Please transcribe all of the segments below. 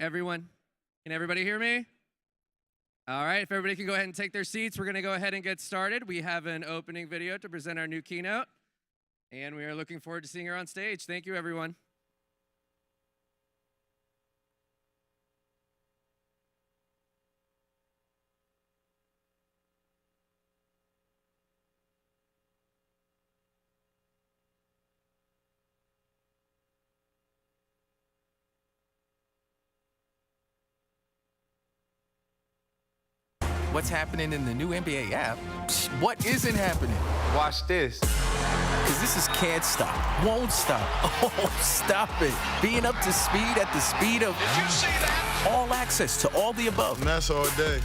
everyone. Can everybody hear me? All right, if everybody can go ahead and take their seats, we're going to go ahead and get started. We have an opening video to present our new keynote, and we are looking forward to seeing her on stage. Thank you, everyone. What's happening in the new NBA app? What isn't happening? Watch this. Because this is Can't Stop, Won't Stop, Oh, Stop It. Being up to speed at the speed of... Did you see that? All access to all the above. And that's all day.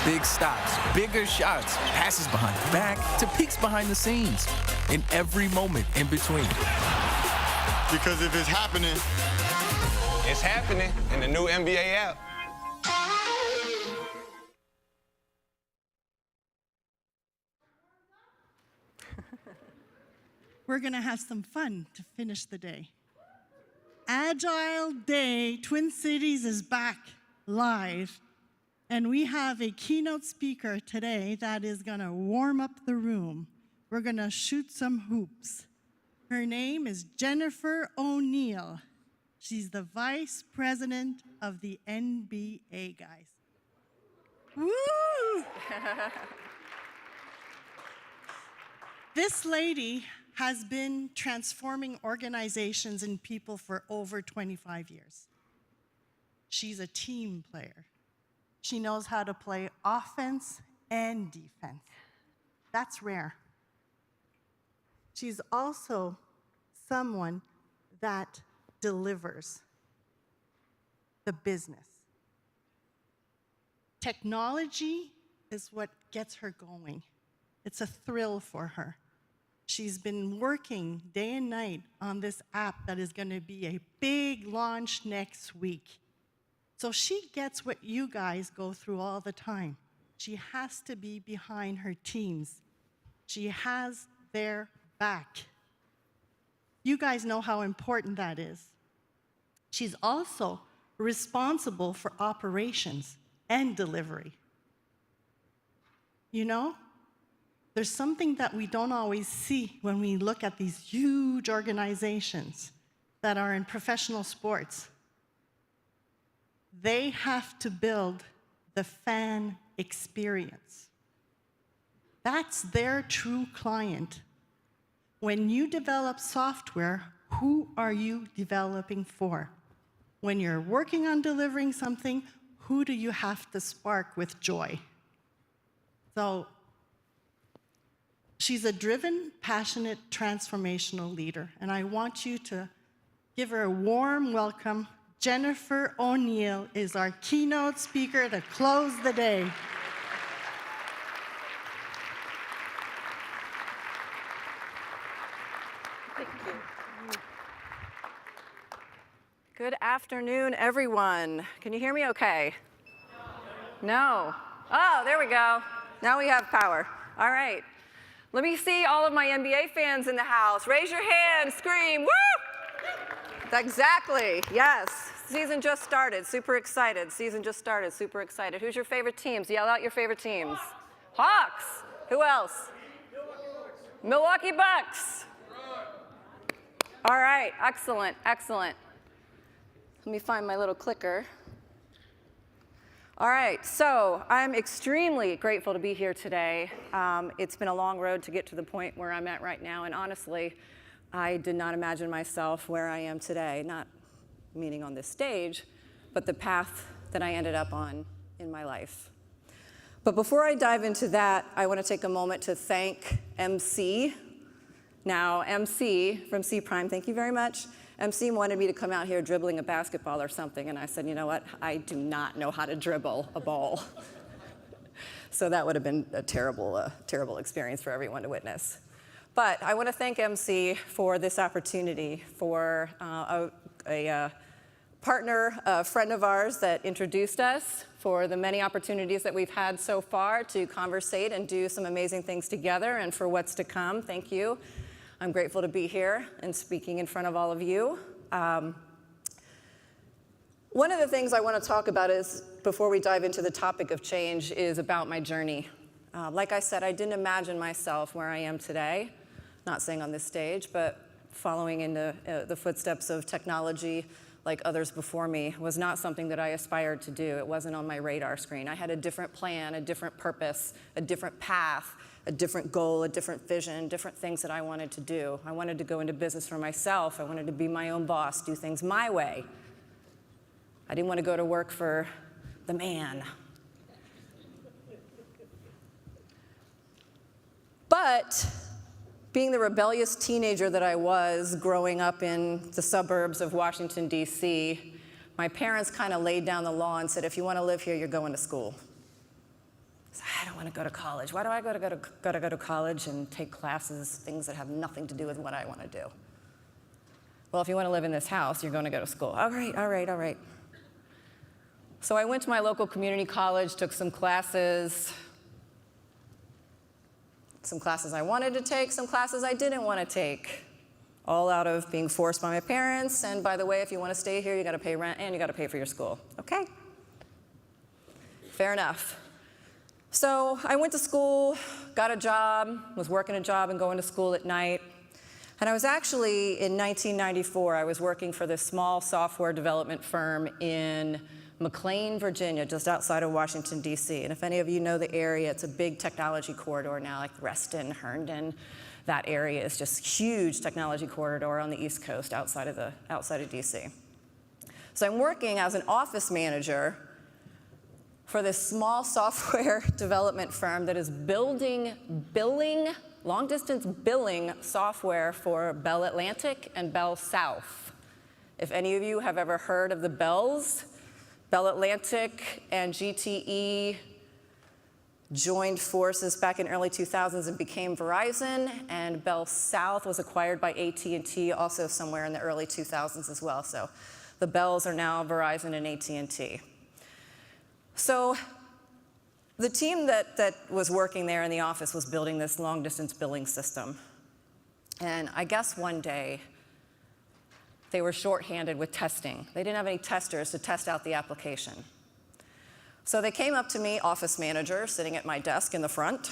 Big stops, bigger shots, passes behind the back, to peeks behind the scenes, in every moment in between. Because if it's happening in the new NBA app. We're going to have some fun to finish the day. Agile Day Twin Cities is back live, and we have a keynote speaker today that is going to warm up the room. We're going to shoot some hoops. Her name is Jennifer O'Neill. She's the Vice President of the NBA, guys. Woo! This lady has been transforming organizations and people for over 25 years. She's a team player. She knows how to play offense and defense. That's rare. She's also someone that delivers the business. Technology is what gets her going. It's a thrill for her. She's been working day and night on this app that is going to be a big launch next week. So she gets what you guys go through all the time. She has to be behind her teams. She has their back. You guys know how important that is. She's also responsible for operations and delivery. You know? There's something that we don't always see when we look at these huge organizations that are in professional sports. They have to build the fan experience. That's their true client. When you develop software, who are you developing for? When you're working on delivering something, who do you have to spark with joy? So, she's a driven, passionate, transformational leader, and I want you to give her a warm welcome. Jennifer O'Neill is our keynote speaker to close the day. Thank you. Good afternoon, everyone. Can you hear me okay? No? Oh, there we go. Now we have power. All right. Let me see all of my NBA fans in the house. Raise your hand, scream, woo! Exactly, yes. Season just started, super excited. Season just started, super excited. Who's your favorite teams? Yell out your favorite teams. Hawks. Who else? Milwaukee Bucks. All right, excellent, excellent. Let me find my little clicker. All right, so I'm extremely grateful to be here today. It's been a long road to get to the point where I'm at right now, and honestly, I did not imagine myself where I am today, not meaning on this stage, but the path that I ended up on in my life. But before I dive into that, I want to take a moment to thank MC. Now, MC from Cprime, thank you very much. MC wanted me to come out here dribbling a basketball or something, and I said, you know what? I do not know how to dribble a ball. So that would have been a terrible experience for everyone to witness. But I want to thank MC for this opportunity, for a partner, a friend of ours that introduced us, for the many opportunities that we've had so far to conversate and do some amazing things together, and for what's to come. Thank you. I'm grateful to be here and speaking in front of all of you. One of the things I want to talk about is, before we dive into the topic of change, is about my journey. Like I said, I didn't imagine myself where I am today, not saying on this stage, but following in the footsteps of technology like others before me was not something that I aspired to do. It wasn't on my radar screen. I had a different plan, a different purpose, a different path, a different goal, a different vision, different things that I wanted to do. I wanted to go into business for myself. I wanted to be my own boss, do things my way. I didn't want to go to work for the man. But being the rebellious teenager that I was growing up in the suburbs of Washington, D.C., my parents kind of laid down the law and said, if you want to live here, you're going to school. I said, I don't want to go to college. Why do I gotta go to college and take classes, things that have nothing to do with what I want to do? Well, if you want to live in this house, you're going to go to school. All right. So I went to my local community college, took some classes I wanted to take, some classes I didn't want to take, all out of being forced by my parents. And by the way, if you want to stay here, you got to pay rent and you got to pay for your school. Okay, fair enough. So I went to school, got a job, was working a job and going to school at night. And I was actually, in 1994, I was working for this small software development firm in McLean, Virginia, just outside of Washington, D.C. And if any of you know the area, it's a big technology corridor now, like Reston, Herndon. That area is just huge technology corridor on the East Coast outside of D.C. So I'm working as an office manager for this small software development firm that is building long-distance billing software for Bell Atlantic and Bell South. If any of you have ever heard of the Bells, Bell Atlantic and GTE joined forces back in early 2000s and became Verizon, and Bell South was acquired by AT&T also somewhere in the early 2000s as well. So the Bells are now Verizon and AT&T. So the team that was working there in the office was building this long-distance billing system. And I guess one day, they were shorthanded with testing. They didn't have any testers to test out the application. So they came up to me, office manager, sitting at my desk in the front.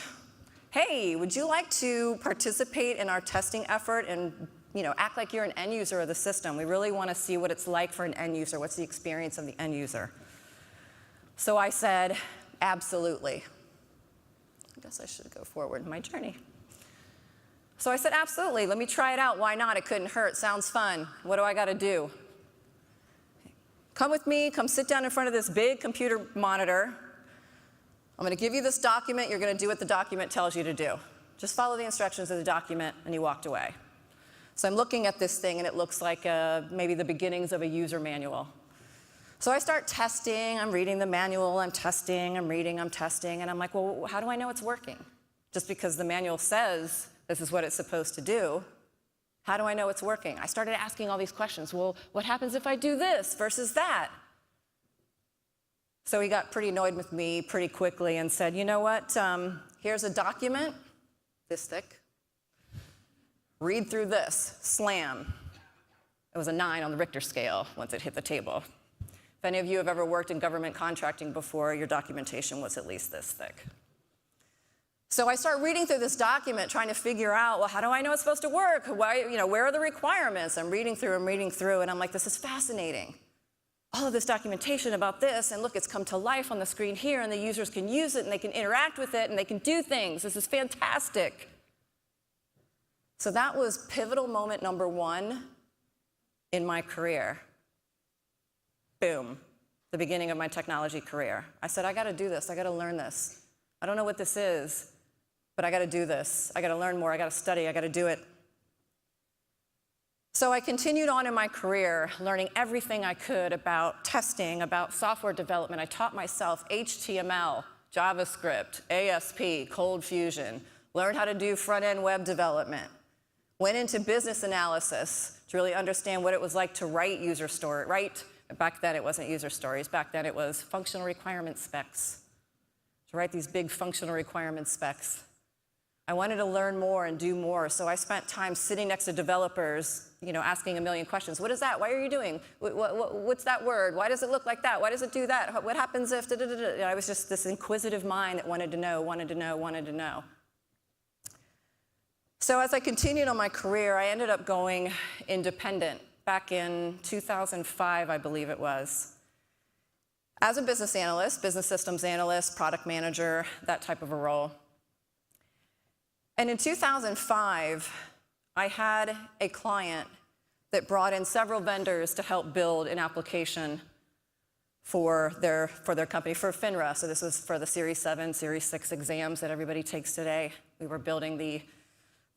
Hey, would you like to participate in our testing effort and act like you're an end user of the system? We really want to see what it's like for an end user. What's the experience of the end user? So I said, absolutely. I guess I should go forward in my journey. So I said, absolutely, let me try it out. Why not? It couldn't hurt. Sounds fun. What do I got to do? Come with me. Come sit down in front of this big computer monitor. I'm going to give you this document. You're going to do what the document tells you to do. Just follow the instructions of the document, and he walked away. So I'm looking at this thing, and it looks like maybe the beginnings of a user manual. So I start testing. I'm reading the manual. I'm testing. I'm reading. I'm testing. And I'm like, well, how do I know it's working? Just because the manual says this is what it's supposed to do, how do I know it's working? I started asking all these questions. Well, what happens if I do this versus that? So he got pretty annoyed with me pretty quickly and said, you know what? Here's a document, this thick. Read through this. Slam. It was a 9 on the Richter scale once it hit the table. If any of you have ever worked in government contracting before, your documentation was at least this thick. So I start reading through this document, trying to figure out, well, how do I know it's supposed to work? Why, where are the requirements? I'm reading through, and I'm like, this is fascinating. All of this documentation about this, and look, it's come to life on the screen here, and the users can use it, and they can interact with it, and they can do things. This is fantastic. So that was pivotal moment number 1 in my career. Boom, the beginning of my technology career. I said, I got to do this. I got to learn this. I don't know what this is, but I got to do this. I got to learn more. I got to study. I got to do it. So I continued on in my career, learning everything I could about testing, about software development. I taught myself HTML, JavaScript, ASP, Cold Fusion, learned how to do front-end web development, went into business analysis to really understand what it was like to write user story, back then it wasn't user stories, back then it was functional requirement specs, to write these big functional requirement specs. I wanted to learn more and do more, so I spent time sitting next to developers, asking a million questions. What is that? Why are you doing? What's that word? Why does it look like that? Why does it do that? What happens if da-da-da-da? I was just this inquisitive mind that wanted to know, wanted to know, wanted to know. So as I continued on my career, I ended up going independent back in 2005, I believe it was, as a business analyst, business systems analyst, product manager, that type of a role. And in 2005, I had a client that brought in several vendors to help build an application for their company, for FINRA. So this was for the Series 7, Series 6 exams that everybody takes today. We were building the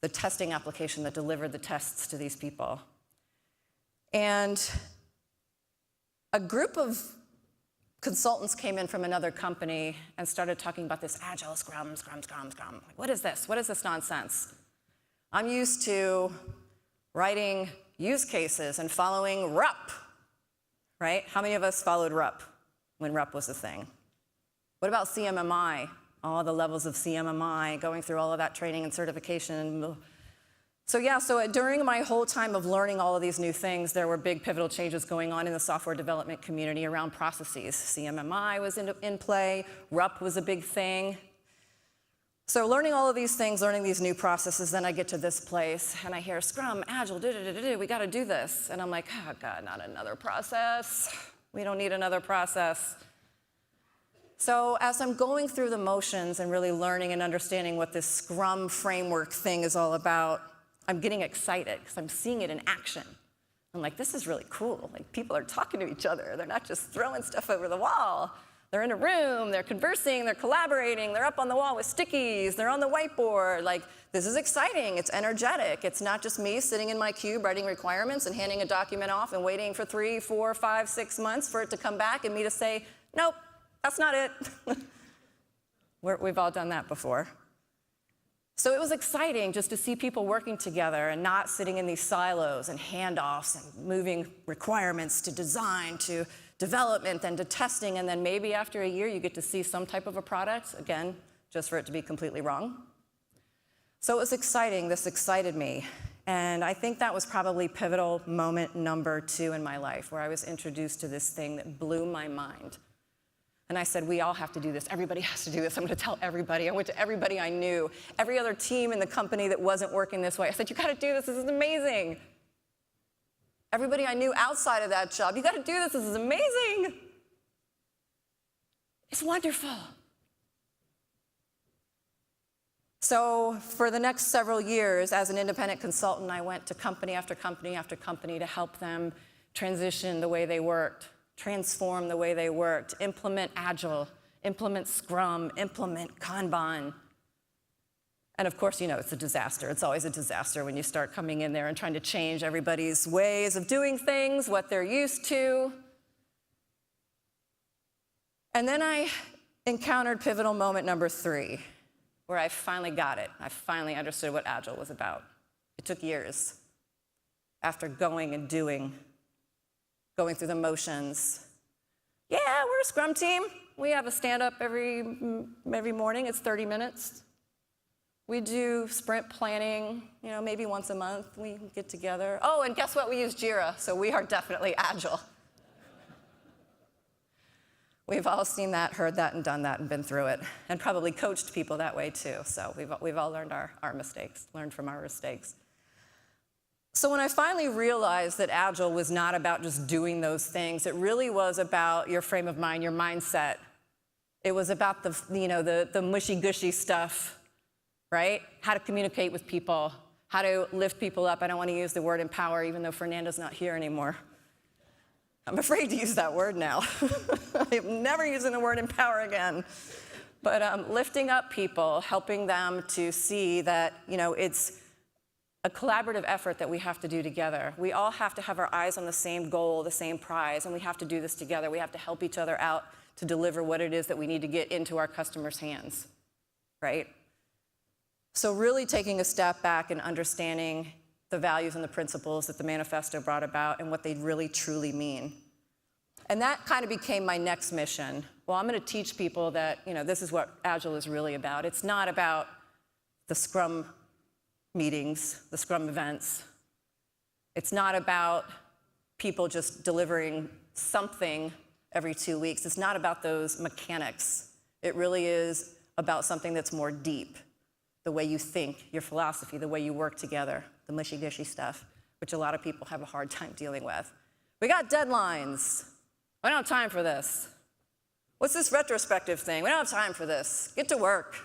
testing application that delivered the tests to these people. And a group of consultants came in from another company and started talking about this Agile, Scrum. Like, what is this? What is this nonsense? I'm used to writing use cases and following RUP, right? How many of us followed RUP when RUP was a thing? What about CMMI? All the levels of CMMI, going through all of that training and certification. So during my whole time of learning all of these new things, there were big pivotal changes going on in the software development community around processes. CMMI was in play, RUP was a big thing. So learning all of these things, learning these new processes, then I get to this place and I hear Scrum, Agile, we gotta do this. And I'm like, oh God, not another process. We don't need another process. So as I'm going through the motions and really learning and understanding what this Scrum framework thing is all about, I'm getting excited because I'm seeing it in action. I'm like, this is really cool. Like, people are talking to each other. They're not just throwing stuff over the wall. They're in a room, they're conversing, they're collaborating, they're up on the wall with stickies, they're on the whiteboard. Like, this is exciting, it's energetic. It's not just me sitting in my cube writing requirements and handing a document off and waiting for 3, 4, 5, 6 months for it to come back and me to say, nope, that's not it. We've all done that before. So it was exciting just to see people working together and not sitting in these silos and handoffs and moving requirements to design, to development, then to testing, and then maybe after a year you get to see some type of a product, again, just for it to be completely wrong. So it was exciting, this excited me. And I think that was probably pivotal moment number 2 in my life, where I was introduced to this thing that blew my mind. And I said, we all have to do this. Everybody has to do this. I'm going to tell everybody. I went to everybody I knew, every other team in the company that wasn't working this way. I said, you got to do this. This is amazing. Everybody I knew outside of that job, you got to do this. This is amazing. It's wonderful. So for the next several years, as an independent consultant, I went to company after company after company to help them transition the way they worked, transform the way they worked, implement Agile, implement Scrum, implement Kanban. And of course, it's a disaster. It's always a disaster when you start coming in there and trying to change everybody's ways of doing things, what they're used to. And then I encountered pivotal moment number 3, where I finally got it. I finally understood what Agile was about. It took years after going and doing, going through the motions. Yeah, we're a Scrum team. We have a stand-up every morning. It's 30 minutes. We do sprint planning, maybe once a month. We get together. Oh, and guess what? We use Jira, so we are definitely Agile. We've all seen that, heard that, and done that, and been through it, and probably coached people that way too. So we've all learned our mistakes, learned from our mistakes. So when I finally realized that Agile was not about just doing those things, it really was about your frame of mind, your mindset. It was about the mushy-gushy stuff, right? How to communicate with people, how to lift people up. I don't want to use the word empower, even though Fernando's not here anymore. I'm afraid to use that word now. I'm never using the word empower again. But lifting up people, helping them to see that, it's a collaborative effort that we have to do together. We all have to have our eyes on the same goal, the same prize, and we have to do this together. We have to help each other out to deliver what it is that we need to get into our customers' hands, right? So really taking a step back and understanding the values and the principles that the manifesto brought about and what they really truly mean. And that kind of became my next mission. Well, I'm going to teach people that, this is what Agile is really about. It's not about the Scrum meetings, the Scrum events. It's not about people just delivering something every 2 weeks. It's not about those mechanics. It really is about something that's more deep. The way you think, your philosophy, the way you work together, the mushy-gushy stuff, which a lot of people have a hard time dealing with. We got deadlines. I don't have time for this. What's this retrospective thing? We don't have time for this. Get to work.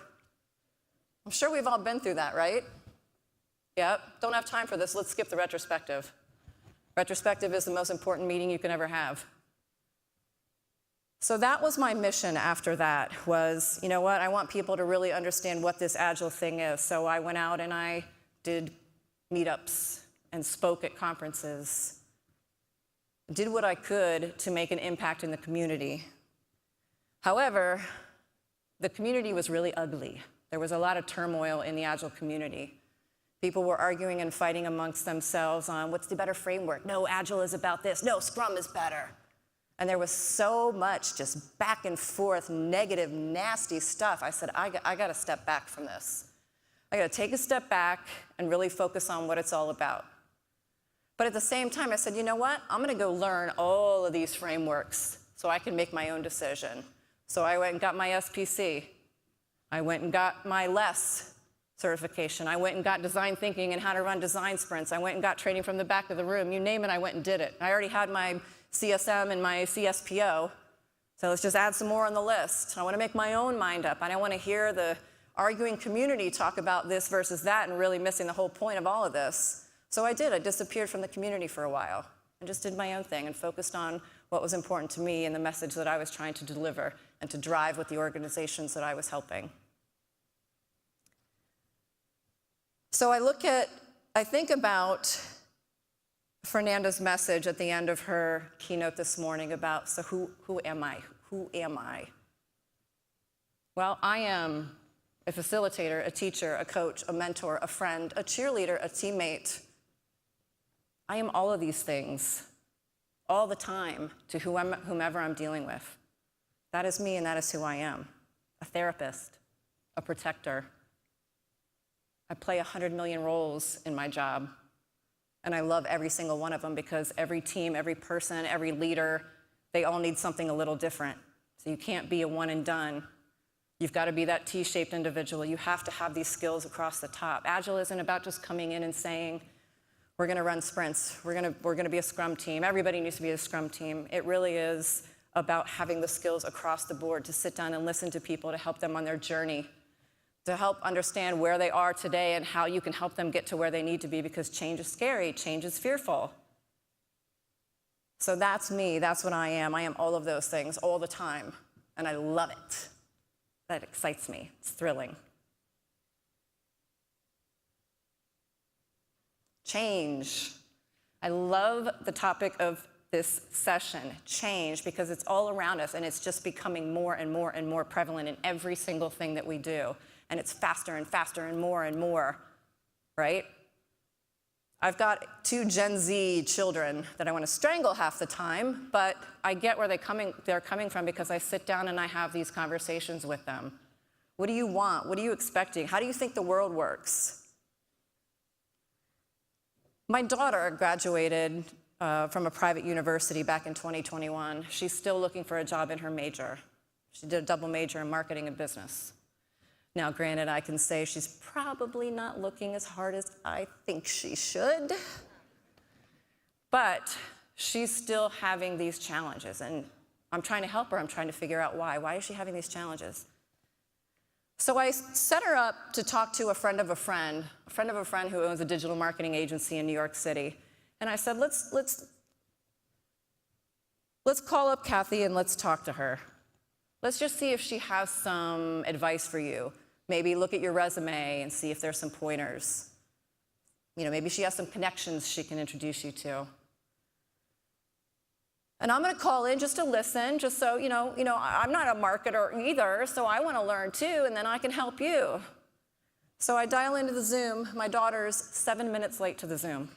I'm sure we've all been through that, right? Yep, don't have time for this. Let's skip the retrospective. Retrospective is the most important meeting you can ever have. So that was my mission after that, was, you know what, I want people to really understand what this Agile thing is. So I went out and I did meetups and spoke at conferences, did what I could to make an impact in the community. However, the community was really ugly. There was a lot of turmoil in the Agile community. People were arguing and fighting amongst themselves on what's the better framework. No, Agile is about this. No, Scrum is better. And there was so much just back and forth, negative, nasty stuff. I said, I got to step back from this. I got to take a step back and really focus on what it's all about. But at the same time, I said, you know what? I'm going to go learn all of these frameworks so I can make my own decision. So I went and got my SPC. I went and got my LESS certification. I went and got design thinking and how to run design sprints. I went and got training from the back of the room. You name it, I went and did it. I already had my CSM and my CSPO, so let's just add some more on the list. I want to make my own mind up. I don't want to hear the arguing community talk about this versus that and really missing the whole point of all of this. So I did. I disappeared from the community for a while and just did my own thing and focused on what was important to me and the message that I was trying to deliver and to drive with the organizations that I was helping. So I think about Fernanda's message at the end of her keynote this morning about, so who am I? Who am I? Well, I am a facilitator, a teacher, a coach, a mentor, a friend, a cheerleader, a teammate. I am all of these things all the time to whomever I'm dealing with. That is me and that is who I am. A therapist, a protector. I play 100 million roles in my job. And I love every single one of them because every team, every person, every leader, they all need something a little different. So you can't be a one and done. You've got to be that T-shaped individual. You have to have these skills across the top. Agile isn't about just coming in and saying, we're going to run sprints. We're going to be a Scrum team. Everybody needs to be a Scrum team. It really is about having the skills across the board to sit down and listen to people to help them on their journey, to help understand where they are today and how you can help them get to where they need to be, because change is scary, change is fearful. So that's me, that's what I am. I am all of those things all the time, and I love it. That excites me, it's thrilling. Change. I love the topic of this session, change, because it's all around us and it's just becoming more and more and more prevalent in every single thing that we do. And it's faster and faster and more, right? I've got 2 Gen Z children that I want to strangle half the time, but I get where they're coming from because I sit down and I have these conversations with them. What do you want? What are you expecting? How do you think the world works? My daughter graduated from a private university back in 2021. She's still looking for a job in her major. She did a double major in marketing and business. Now, granted, I can say she's probably not looking as hard as I think she should, but she's still having these challenges, and I'm trying to help her. I'm trying to figure out why. Why is she having these challenges? So I set her up to talk to a friend of a friend who owns a digital marketing agency in New York City. And I said, let's call up Kathy and let's talk to her. Let's just see if she has some advice for you. Maybe look at your resume and see if there's some pointers. You know, maybe she has some connections she can introduce you to. And I'm going to call in just to listen, just so, you know, I'm not a marketer either, so I want to learn too, and then I can help you. So I dial into the Zoom. My daughter's 7 minutes late to the Zoom.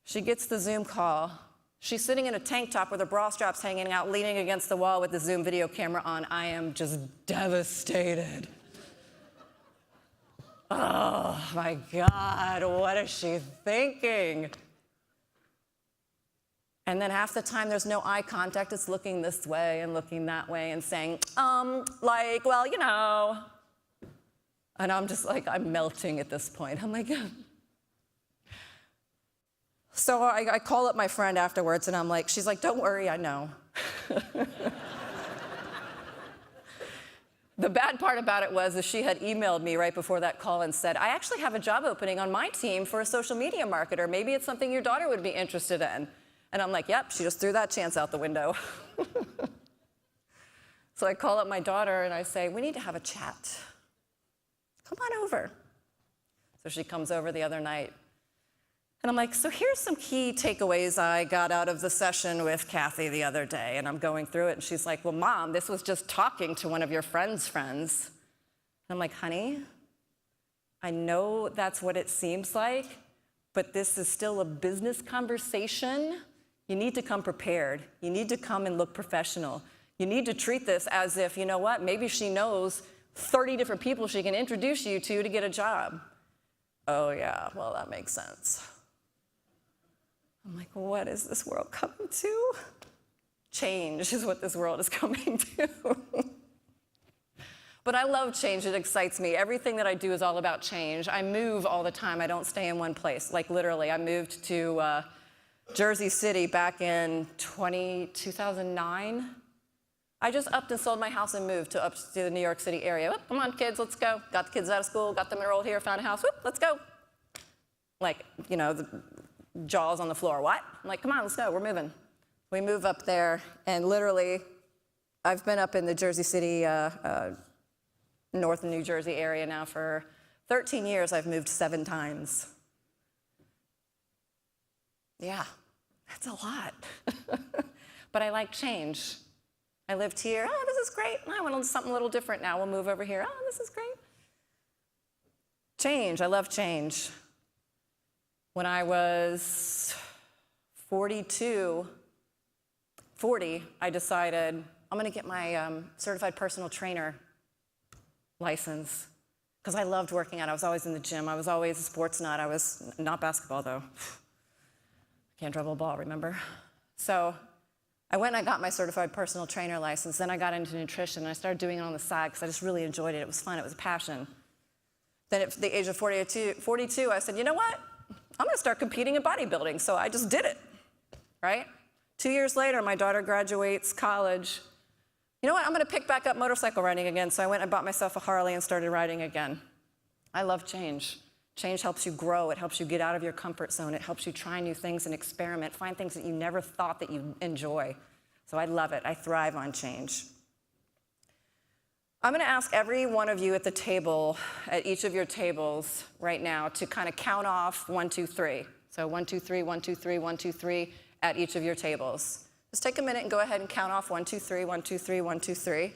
She gets the Zoom call. She's sitting in a tank top with her bra straps hanging out, leaning against the wall with the Zoom video camera on. I am just devastated. oh my God, what is she thinking? And then half the time there's no eye contact, it's looking this way and looking that way and saying, like, well, you know. And I'm just like, I'm melting at this point. I'm like, so I call up my friend afterwards and I'm like, she's like, don't worry, I know. The bad part about it was that she had emailed me right before that call and said, I actually have a job opening on my team for a social media marketer. Maybe it's something your daughter would be interested in. And I'm like, yep, she just threw that chance out the window. So I call up my daughter and I say, we need to have a chat. Come on over. So she comes over the other night. And I'm like, so here's some key takeaways I got out of the session with Kathy the other day. And I'm going through it. And she's like, well, Mom, this was just talking to one of your friend's friends. And I'm like, honey, I know that's what it seems like, but this is still a business conversation. You need to come prepared. You need to come and look professional. You need to treat this as if, you know what, maybe she knows 30 different people she can introduce you to get a job. Oh yeah, well, that makes sense. I'm like, what is this world coming to? Change is what this world is coming to. But I love change, it excites me. Everything that I do is all about change. I move all the time, I don't stay in one place. Like literally, I moved to Jersey City back in 2009. I just upped and sold my house and moved up to the New York City area. Whoop, come on, kids, let's go. Got the kids out of school, got them enrolled here, found a house. Whoop, let's go. Like, you know, the jaws on the floor. What? I'm like, come on, let's go. We're moving. We move up there, and literally, I've been up in the Jersey City, North New Jersey area now for 13 years. I've moved 7 times. Yeah, that's a lot. But I like change. I lived here. Oh, this is great. I want to do something a little different now. We'll move over here. Oh, this is great. Change. I love change. When I was 40, I decided I'm going to get my certified personal trainer license because I loved working out. I was always in the gym. I was always a sports nut. I was not basketball, though. Can't dribble a ball, remember? So I went and I got my certified personal trainer license. Then I got into nutrition, and I started doing it on the side because I just really enjoyed it. It was fun. It was a passion. Then at the age of 42, I said, you know what? I'm going to start competing in bodybuilding. So I just did it, right? 2 years later, my daughter graduates college. You know what? I'm going to pick back up motorcycle riding again. So I went and bought myself a Harley and started riding again. I love change. Change helps you grow. It helps you get out of your comfort zone. It helps you try new things and experiment, find things that you never thought that you enjoy. So I love it. I thrive on change. I'm going to ask every one of you at the table, at each of your tables right now, to kind of count off 1, 2, 3. So 1, 2, 3, 1, 2, 3, 1, 2, 3 at each of your tables. Just take a minute and go ahead and count off 1, 2, 3, 1, 2, 3, 1, 2, 3.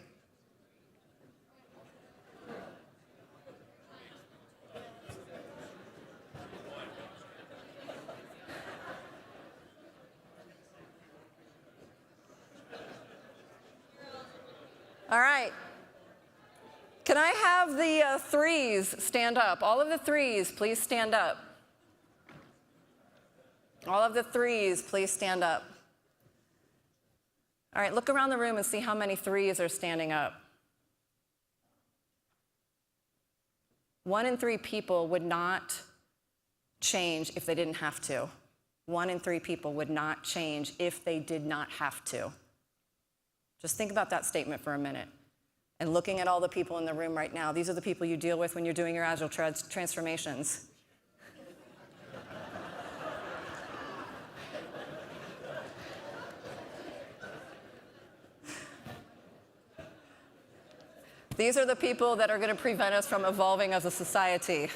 All right. Can I have the threes stand up? All of the threes, please stand up. All of the threes, please stand up. All right, look around the room and see how many threes are standing up. 1 in 3 people would not change if they didn't have to. 1 in 3 people would not change if they did not have to. Just think about that statement for a minute. And looking at all the people in the room right now, these are the people you deal with when you're doing your Agile transformations. These are the people that are going to prevent us from evolving as a society.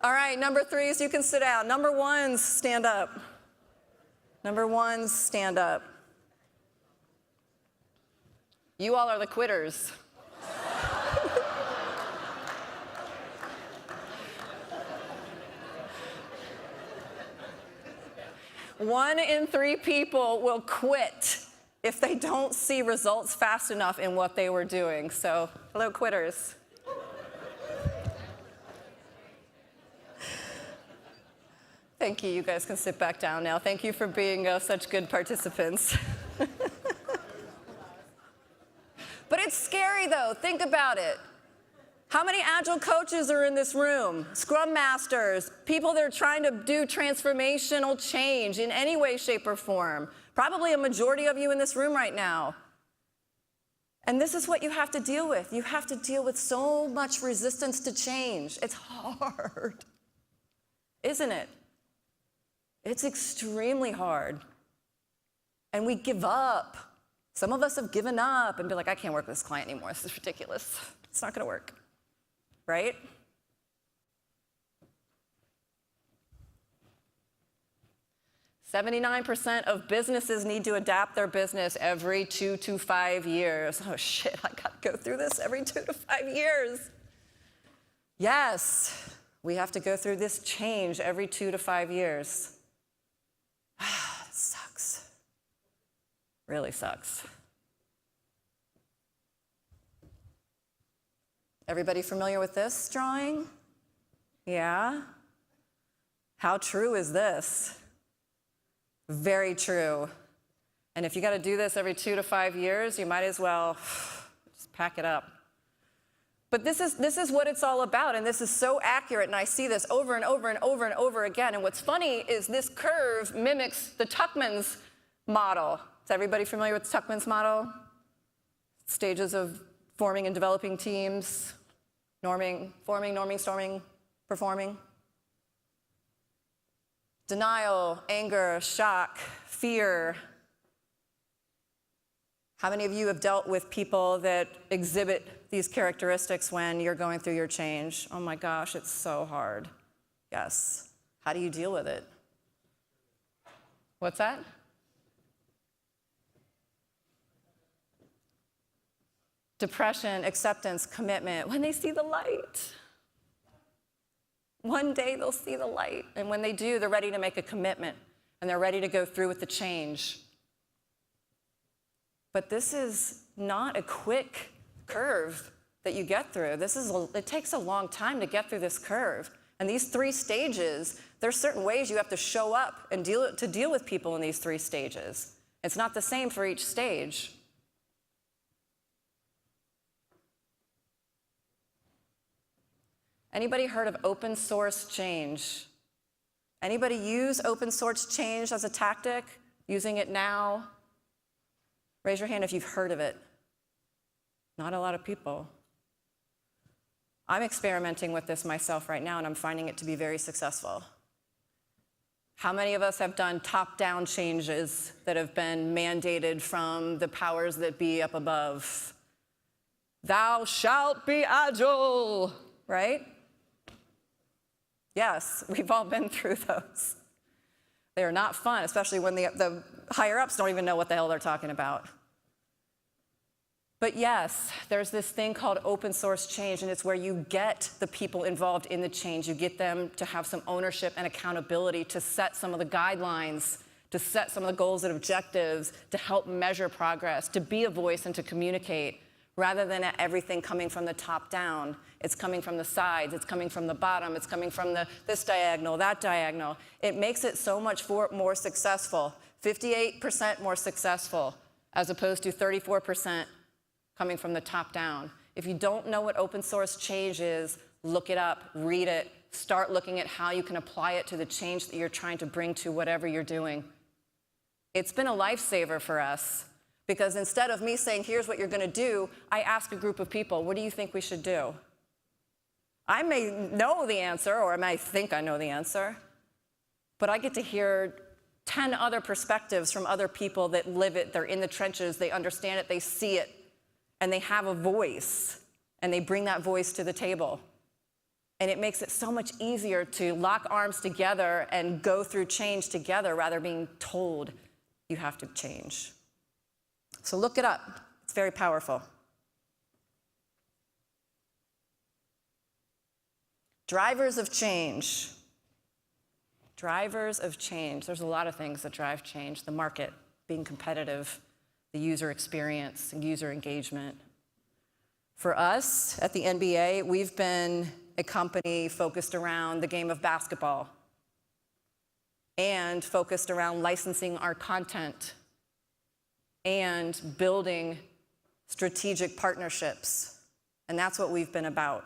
All right, number 3s, you can sit down. Number 1s, stand up. Number 1s, stand up. You all are the quitters. 1 in 3 people will quit if they don't see results fast enough in what they were doing. So, hello, quitters. Thank you. You guys can sit back down now. Thank you for being such good participants. But it's scary, though. Think about it. How many Agile coaches are in this room? Scrum masters, people that are trying to do transformational change in any way, shape, or form. Probably a majority of you in this room right now. And this is what you have to deal with. You have to deal with so much resistance to change. It's hard, isn't it? It's extremely hard. And we give up. Some of us have given up and be like, I can't work with this client anymore. This is ridiculous. It's not going to work. Right? "79% of businesses need to adapt their business every 2 to 5 years. Oh shit, I got to go through this every 2 to 5 years. Yes, we have to go through this change every 2 to 5 years. It sucks. Really sucks. Everybody familiar with this drawing? Yeah? How true is this? Very true. And if you got to do this every 2 to 5 years, you might as well just pack it up. But this is what it's all about, and this is so accurate, and I see this over and over and over and over again. And what's funny is this curve mimics the Tuckman's model. Is everybody familiar with Tuckman's model? Stages of forming and developing teams, forming, norming, storming, performing. Denial, anger, shock, fear. How many of you have dealt with people that exhibit these characteristics when you're going through your change? Oh my gosh, it's so hard. Yes. How do you deal with it? What's that? Depression, acceptance, commitment. When they see the light. One day they'll see the light. And when they do, they're ready to make a commitment. And they're ready to go through with the change. But this is not a quick curve that you get through. It takes a long time to get through this curve. And these 3 stages, there's certain ways you have to show up and deal with people in these 3 stages. It's not the same for each stage. Anybody heard of open source change? Anybody use open source change as a tactic? Using it now? Raise your hand if you've heard of it. Not a lot of people. I'm experimenting with this myself right now, and I'm finding it to be very successful. How many of us have done top-down changes that have been mandated from the powers that be up above? Thou shalt be agile, right? Yes, we've all been through those. They are not fun, especially when the higher-ups don't even know what the hell they're talking about. But yes, there's this thing called open source change, and it's where you get the people involved in the change. You get them to have some ownership and accountability, to set some of the guidelines, to set some of the goals and objectives, to help measure progress, to be a voice and to communicate, rather than everything coming from the top down. It's coming from the sides, it's coming from the bottom, it's coming from this diagonal, that diagonal. It makes it so much more successful, 58% more successful, as opposed to 34% coming from the top down. If you don't know what open source change is, look it up, read it, start looking at how you can apply it to the change that you're trying to bring to whatever you're doing. It's been a lifesaver for us, because instead of me saying, here's what you're going to do, I ask a group of people, what do you think we should do? I may know the answer, or I might think I know the answer, but I get to hear 10 other perspectives from other people that live it, they're in the trenches, they understand it, they see it, and they have a voice, and they bring that voice to the table. And it makes it so much easier to lock arms together and go through change together rather than being told you have to change. So look it up. It's very powerful. Drivers of change. Drivers of change. There's a lot of things that drive change. The market, being competitive, the user experience, and user engagement. For us at the NBA, we've been a company focused around the game of basketball and focused around licensing our content and building strategic partnerships. And that's what we've been about.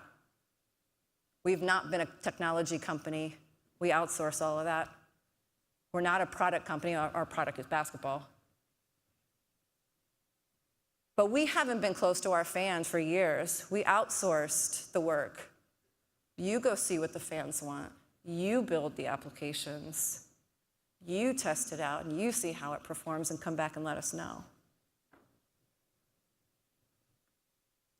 We've not been a technology company. We outsource all of that. We're not a product company. Our product is basketball. But we haven't been close to our fans for years. We outsourced the work. You go see what the fans want. You build the applications. You test it out, and you see how it performs and come back and let us know.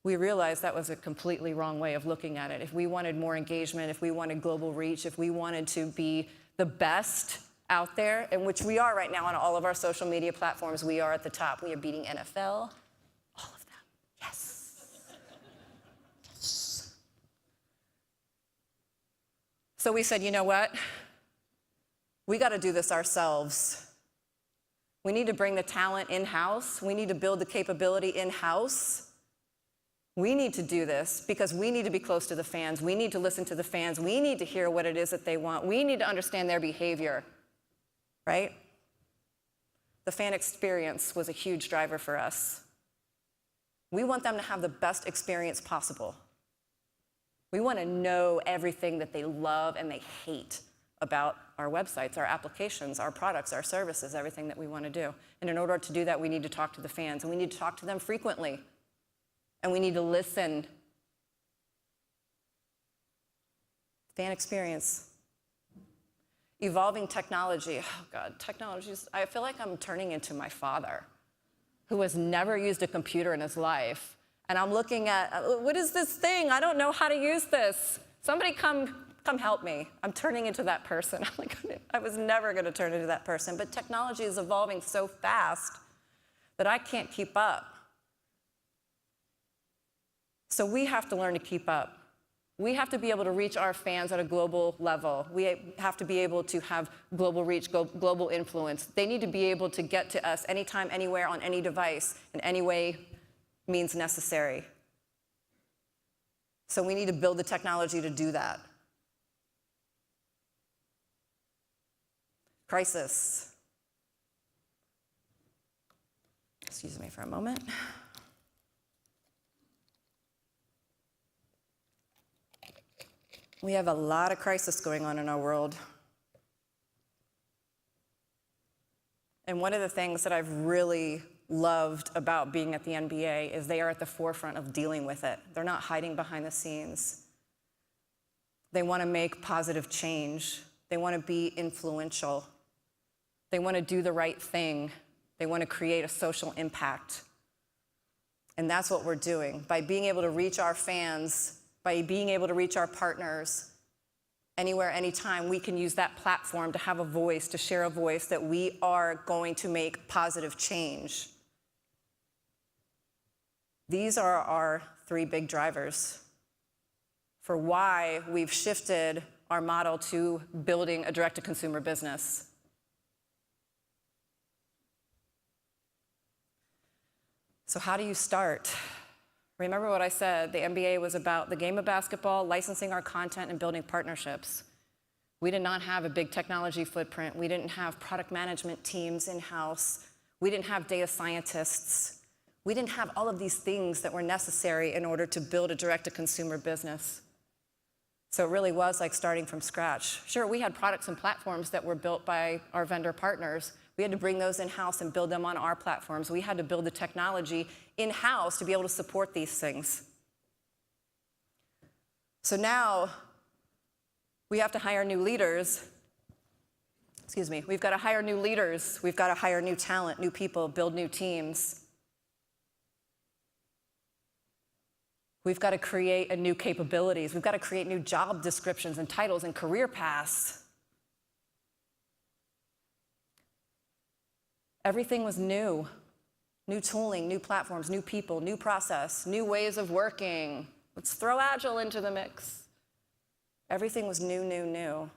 We realized that was a completely wrong way of looking at it. If we wanted more engagement, if we wanted global reach, if we wanted to be the best out there, and which we are right now on all of our social media platforms, we are at the top. We are beating NFL, all of them. Yes. Yes. So we said, you know what? We got to do this ourselves. We need to bring the talent in-house. We need to build the capability in-house. We need to do this because we need to be close to the fans. We need to listen to the fans. We need to hear what it is that they want. We need to understand their behavior, right? The fan experience was a huge driver for us. We want them to have the best experience possible. We want to know everything that they love and they hate about our websites, our applications, our products, our services, everything that we want to do. And in order to do that, we need to talk to the fans, and we need to talk to them frequently. And we need to listen. Fan experience. Evolving technology. Oh God, I feel like I'm turning into my father, who has never used a computer in his life. And I'm looking at, what is this thing? I don't know how to use this. Somebody come help me. I'm turning into that person. I'm like, I was never going to turn into that person. But technology is evolving so fast that I can't keep up. So we have to learn to keep up. We have to be able to reach our fans at a global level. We have to be able to have global reach, global influence. They need to be able to get to us anytime, anywhere, on any device, in any way means necessary. So we need to build the technology to do that. Crisis. Excuse me for a moment. We have a lot of crisis going on in our world. And one of the things that I've really loved about being at the NBA is they are at the forefront of dealing with it. They're not hiding behind the scenes. They want to make positive change. They want to be influential. They want to do the right thing. They want to create a social impact. And that's what we're doing. By being able to reach our fans, by being able to reach our partners anywhere, anytime, we can use that platform to have a voice, to share a voice that we are going to make positive change. These are our three big drivers for why we've shifted our model to building a direct-to-consumer business. So how do you start? Remember what I said, the NBA was about the game of basketball, licensing our content, and building partnerships. We did not have a big technology footprint. We didn't have product management teams in-house. We didn't have data scientists. We didn't have all of these things that were necessary in order to build a direct-to-consumer business. So it really was like starting from scratch. Sure, we had products and platforms that were built by our vendor partners. We had to bring those in-house and build them on our platforms. We had to build the technology in-house to be able to support these things. So now we have to hire new leaders. Excuse me, we've got to hire new leaders. We've got to hire new talent, new people, build new teams. We've got to create a new capabilities. We've got to create new job descriptions and titles and career paths. Everything was new. New tooling, new platforms, new people, new process, new ways of working. Let's throw Agile into the mix. Everything was new, new, new.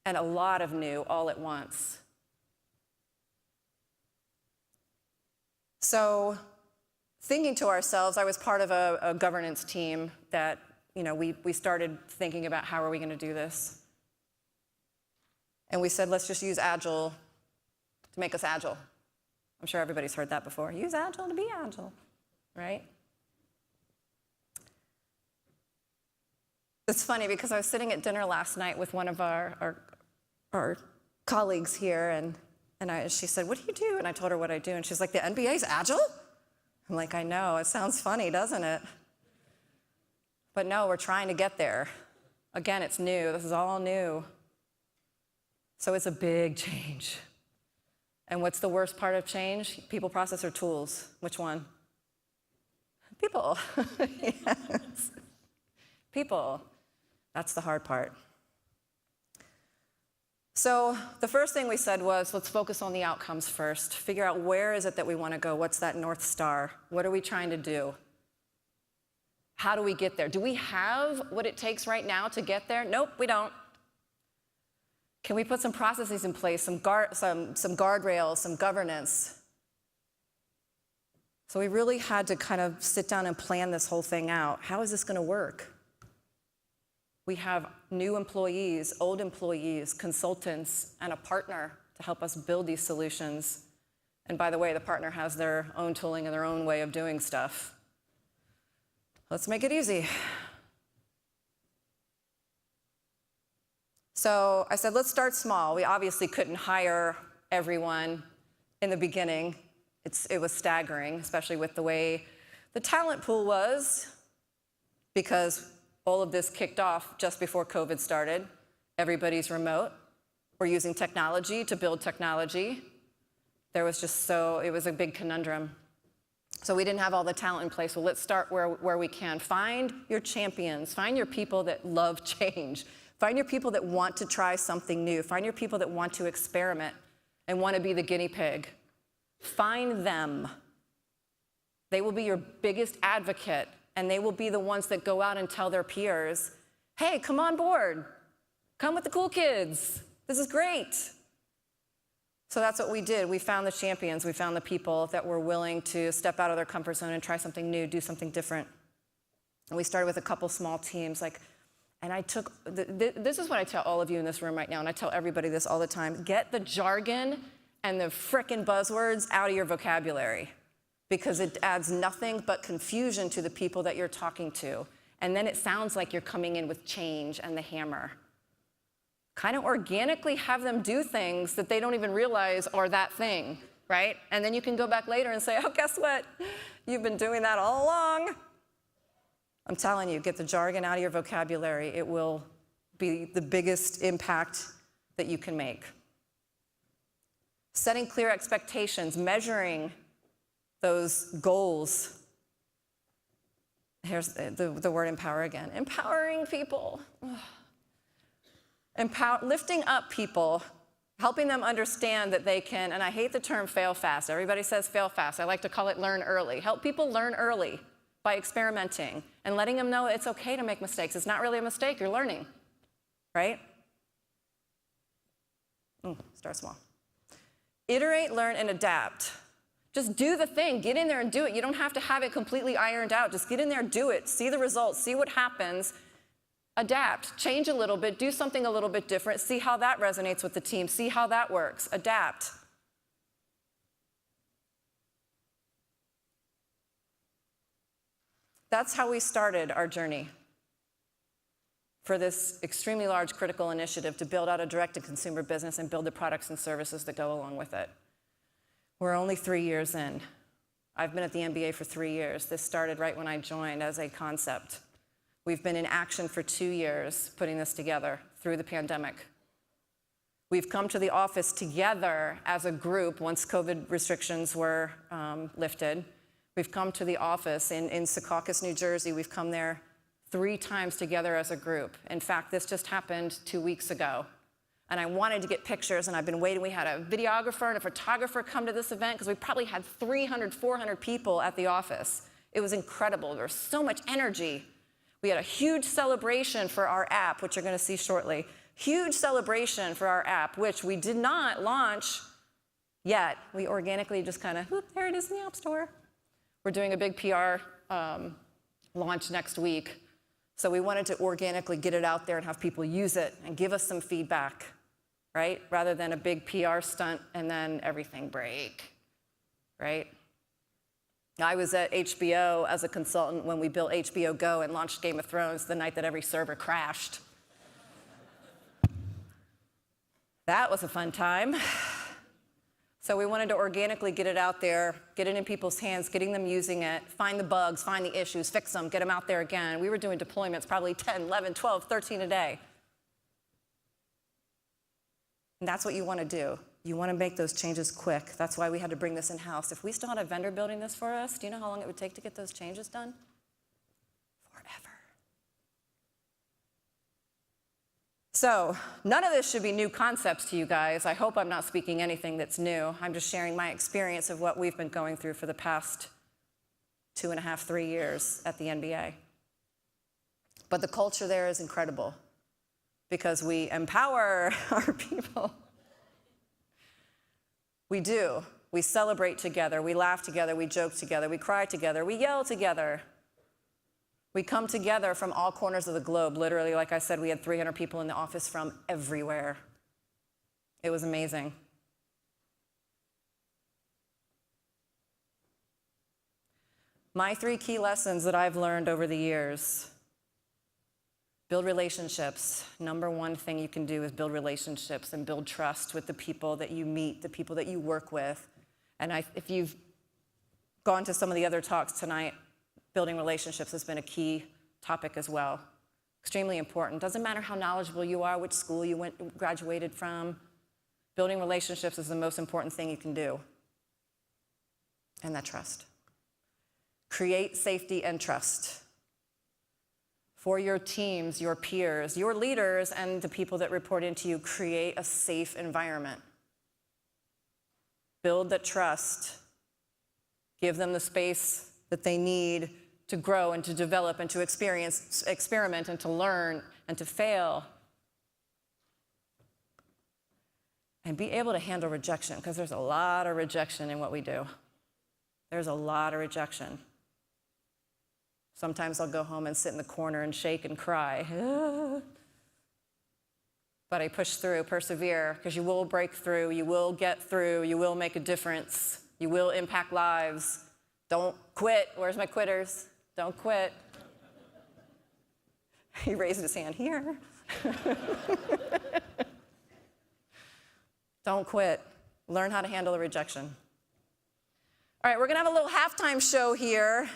and a lot of new all at once. So thinking to ourselves, I was part of a governance team that, we started thinking about how are we going to do this. And we said, let's just use Agile to make us agile. I'm sure everybody's heard that before. Use Agile to be agile, right? It's funny because I was sitting at dinner last night with one of our colleagues here, and she said, what do you do? And I told her what I do, and she's like, the NBA's agile? I'm like, I know, it sounds funny, doesn't it? But no, we're trying to get there. Again, it's new, this is all new. So it's a big change. And what's the worst part of change? People, process, or tools? Which one? People. Yes. People. That's the hard part. So the first thing we said was, let's focus on the outcomes first. Figure out where is it that we want to go? What's that North Star? What are we trying to do? How do we get there? Do we have what it takes right now to get there? Nope, we don't. Can we put some processes in place, some guardrails, some governance? So we really had to kind of sit down and plan this whole thing out. How is this going to work? We have new employees, old employees, consultants, and a partner to help us build these solutions. And by the way, the partner has their own tooling and their own way of doing stuff. Let's make it easy. So I said, let's start small. We obviously couldn't hire everyone in the beginning. It was staggering, especially with the way the talent pool was, because all of this kicked off just before COVID started. Everybody's remote. We're using technology to build technology. It was a big conundrum. So we didn't have all the talent in place. Well, let's start where we can. Find your champions. Find your people that love change. Find your people that want to try something new. Find your people that want to experiment and want to be the guinea pig. Find them. They will be your biggest advocate, and they will be the ones that go out and tell their peers, hey, come on board. Come with the cool kids. This is great. So that's what we did. We found the champions. We found the people that were willing to step out of their comfort zone and try something new, do something different. And we started with a couple small teams. And I took, this is what I tell all of you in this room right now, and I tell everybody this all the time. Get the jargon and the frickin' buzzwords out of your vocabulary, because it adds nothing but confusion to the people that you're talking to. And then it sounds like you're coming in with change and the hammer. Kind of organically have them do things that they don't even realize are that thing, right? And then you can go back later and say, oh, guess what? You've been doing that all along. I'm telling you, get the jargon out of your vocabulary. It will be the biggest impact that you can make. Setting clear expectations, measuring those goals. Here's the word empower again. Empowering people. Lifting up people, helping them understand that they can, and I hate the term fail fast. Everybody says fail fast. I like to call it learn early. Help people learn early by experimenting and letting them know it's okay to make mistakes. It's not really a mistake, you're learning, right? Start small. Iterate, learn, and adapt. Just do the thing, get in there and do it. You don't have to have it completely ironed out. Just get in there, do it, see the results, see what happens. Adapt, change a little bit, do something a little bit different, see how that resonates with the team, see how that works, adapt. That's how we started our journey for this extremely large critical initiative to build out a direct-to-consumer business and build the products and services that go along with it. We're only 3 years in. I've been at the MBA for 3 years. This started right when I joined as a concept. We've been in action for 2 years putting this together through the pandemic. We've come to the office together as a group once COVID restrictions were lifted. We've come to the office in Secaucus, New Jersey. We've come there 3 times together as a group. In fact, this just happened 2 weeks ago. And I wanted to get pictures, and I've been waiting. We had a videographer and a photographer come to this event because we probably had 300, 400 people at the office. It was incredible. There was so much energy. We had a huge celebration for our app, which you're going to see shortly. Huge celebration for our app, which we did not launch yet. We organically just kind of, there it is in the App Store. We're doing a big PR launch next week. So we wanted to organically get it out there and have people use it and give us some feedback, right? Rather than a big PR stunt and then everything break, right? I was at HBO as a consultant when we built HBO Go and launched Game of Thrones the night that every server crashed. That was a fun time. So we wanted to organically get it out there, get it in people's hands, getting them using it, find the bugs, find the issues, fix them, get them out there again. We were doing deployments probably 10, 11, 12, 13 a day. And that's what you want to do. You want to make those changes quick. That's why we had to bring this in-house. If we still had a vendor building this for us, do you know how long it would take to get those changes done? Forever. So none of this should be new concepts to you guys. I hope I'm not speaking anything that's new. I'm just sharing my experience of what we've been going through for the past 2.5, 3 years at the NBA. But the culture there is incredible because we empower our people. We do. We celebrate together. We laugh together. We joke together. We cry together. We yell together. We come together from all corners of the globe. Literally, like I said, we had 300 people in the office from everywhere. It was amazing. My 3 key lessons that I've learned over the years: build relationships. Number one thing you can do is build relationships and build trust with the people that you meet, the people that you work with. And if you've gone to some of the other talks tonight, building relationships has been a key topic as well. Extremely important. Doesn't matter how knowledgeable you are, which school you graduated from. Building relationships is the most important thing you can do. And that trust. Create safety and trust for your teams, your peers, your leaders, and the people that report into you. Create a safe environment. Build the trust. Give them the space that they need to grow and to develop and to experiment and to learn and to fail. And be able to handle rejection, because there's a lot of rejection in what we do. There's a lot of rejection. Sometimes I'll go home and sit in the corner and shake and cry. But I push through, persevere, because you will break through, you will get through, you will make a difference, you will impact lives. Don't quit. Where's my quitters? Don't quit. He raised his hand here. Don't quit. Learn how to handle the rejection. All right, we're going to have a little halftime show here.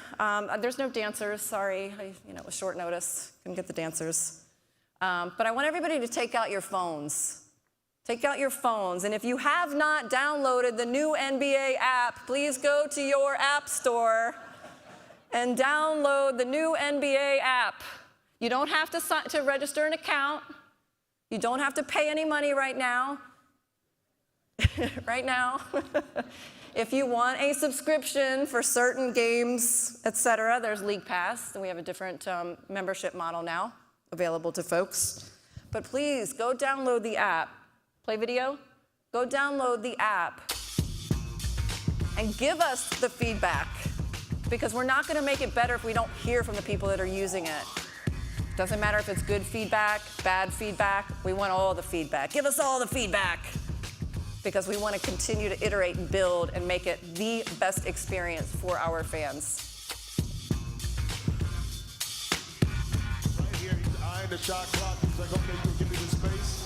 There's no dancers, sorry. It was short notice. Couldn't get the dancers. But I want everybody to take out your phones. Take out your phones. And if you have not downloaded the new NBA app, please go to your app store and download the new NBA app. You don't have to register an account. You don't have to pay any money right now. Right now. If you want a subscription for certain games, etc., there's League Pass, and we have a different membership model now available to folks. But please, go download the app. Play video? Go download the app and give us the feedback, because we're not going to make it better if we don't hear from the people that are using it. Doesn't matter if it's good feedback, bad feedback, we want all the feedback. Give us all the feedback, because we want to continue to iterate and build and make it the best experience for our fans. Right here, he's eyeing the shot clock. He's like, okay, you give me the space.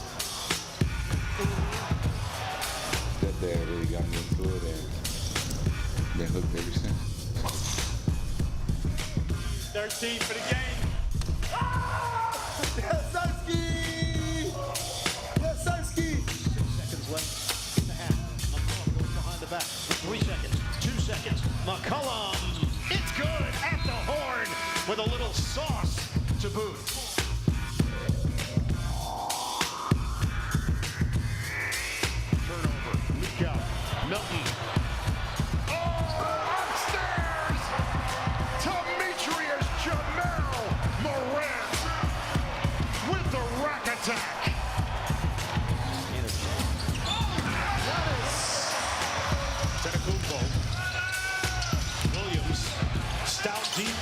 That day really got me into it and been hooked ever since. 13 for the game. Yasarski! Yasarski! 6 seconds left in the half. McCollum goes behind the back. 3 seconds, 2 seconds. McCollum, it's good at the horn with a little sauce to boot. Turnover, leak out. Milton. Oh, upstairs! Demetrius Jamel Morant with the rack attack.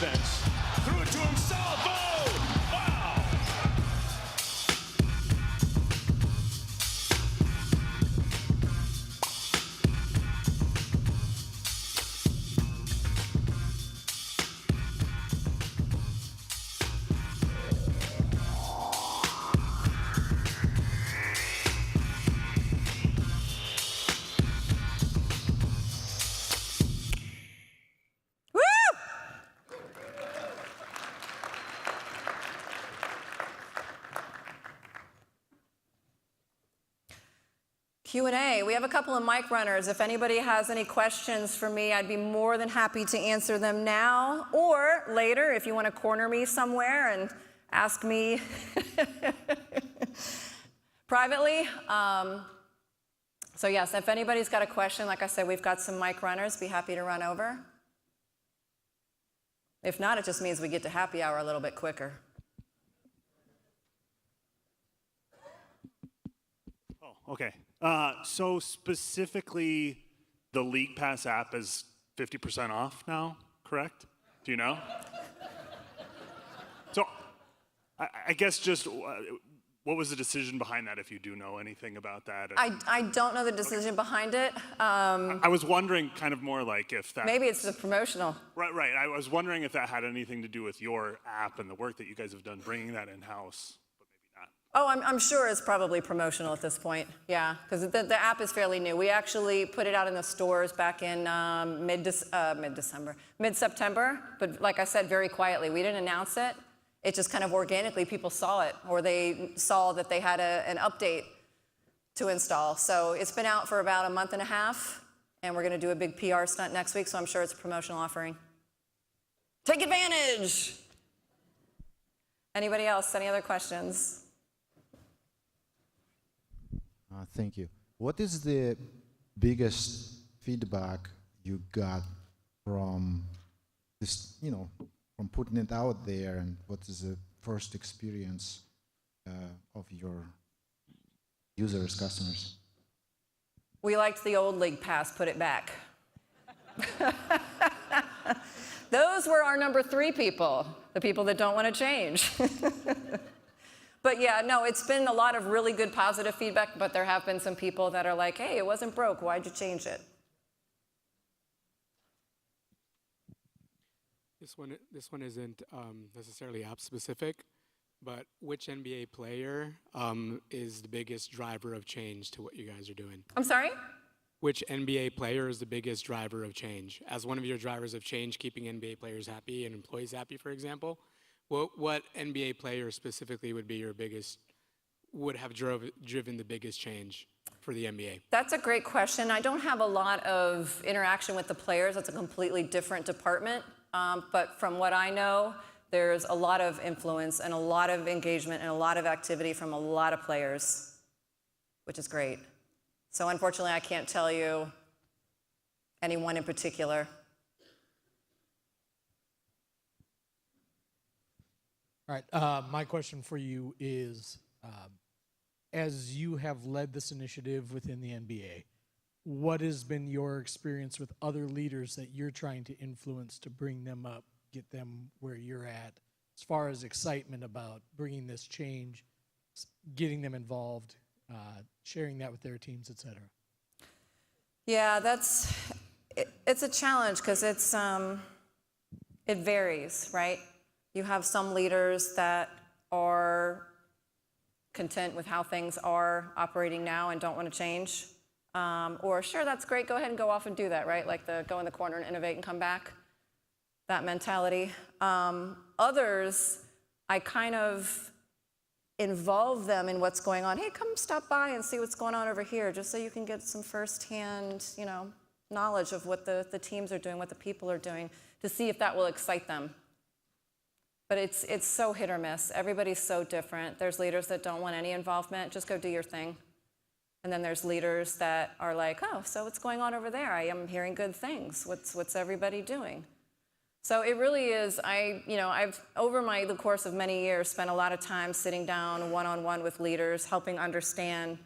defense. Threw it to himself. Oh! Wow! Q&A. We have a couple of mic runners. If anybody has any questions for me, I'd be more than happy to answer them now or later if you want to corner me somewhere and ask me privately. So yes, if anybody's got a question, like I said, we've got some mic runners. Be happy to run over. If not, it just means we get to happy hour a little bit quicker. Oh, okay. So specifically, the League Pass app is 50% off now, correct? Do you know? So I guess just what was the decision behind that, if you do know anything about that? I don't know the decision behind it. I was wondering kind of more like if that... Maybe it's the promotional. Right. I was wondering if that had anything to do with your app and the work that you guys have done bringing that in-house. Oh, I'm sure it's probably promotional at this point, yeah, because the app is fairly new. We actually put it out in the stores back in mid-September, but like I said, very quietly. We didn't announce it. It just kind of organically, people saw it, or they saw that they had an update to install. So it's been out for about a month and a half, and we're going to do a big PR stunt next week, so I'm sure it's a promotional offering. Take advantage! Anybody else? Any other questions? Thank you. What is the biggest feedback you got from this, from putting it out there, and what is the first experience of your users, customers? We liked the old League Pass, put it back. Those were our number 3 people, the people that don't want to change. But yeah, no, it's been a lot of really good positive feedback, but there have been some people that are like, hey, it wasn't broke, why'd you change it? This one isn't necessarily app specific, but which NBA player is the biggest driver of change to what you guys are doing? I'm sorry? Which NBA player is the biggest driver of change? As one of your drivers of change, keeping NBA players happy and employees happy, for example, what NBA player specifically would have driven the biggest change for the NBA? That's a great question. I don't have a lot of interaction with the players. That's a completely different department. But from what I know, there's a lot of influence and a lot of engagement and a lot of activity from a lot of players, which is great. So unfortunately, I can't tell you anyone in particular. All right, my question for you is, as you have led this initiative within the NBA, what has been your experience with other leaders that you're trying to influence to bring them up, get them where you're at, as far as excitement about bringing this change, getting them involved, sharing that with their teams, et cetera? Yeah, it's a challenge because it varies, right? You have some leaders that are content with how things are operating now and don't want to change. Or sure, that's great, go ahead and go off and do that, right? Like the go in the corner and innovate and come back, that mentality. Others, I kind of involve them in what's going on. Hey, come stop by and see what's going on over here, just so you can get some firsthand, knowledge of what the teams are doing, what the people are doing, to see if that will excite them. But it's so hit or miss. Everybody's so different. There's leaders that don't want any involvement, just go do your thing. And then there's leaders that are like, oh, so what's going on over there? I am hearing good things. What's everybody doing? So it really is, I've, over the course of many years, spent a lot of time sitting down one-on-one with leaders, helping understand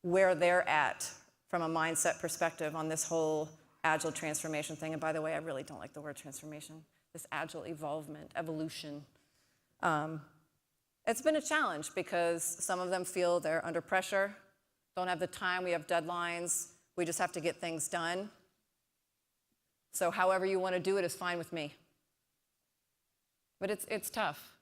where they're at from a mindset perspective on this whole agile transformation thing. And by the way, I really don't like the word transformation. this agile evolution. It's been a challenge because some of them feel they're under pressure, don't have the time, we have deadlines, we just have to get things done. So however you want to do it is fine with me. But it's tough.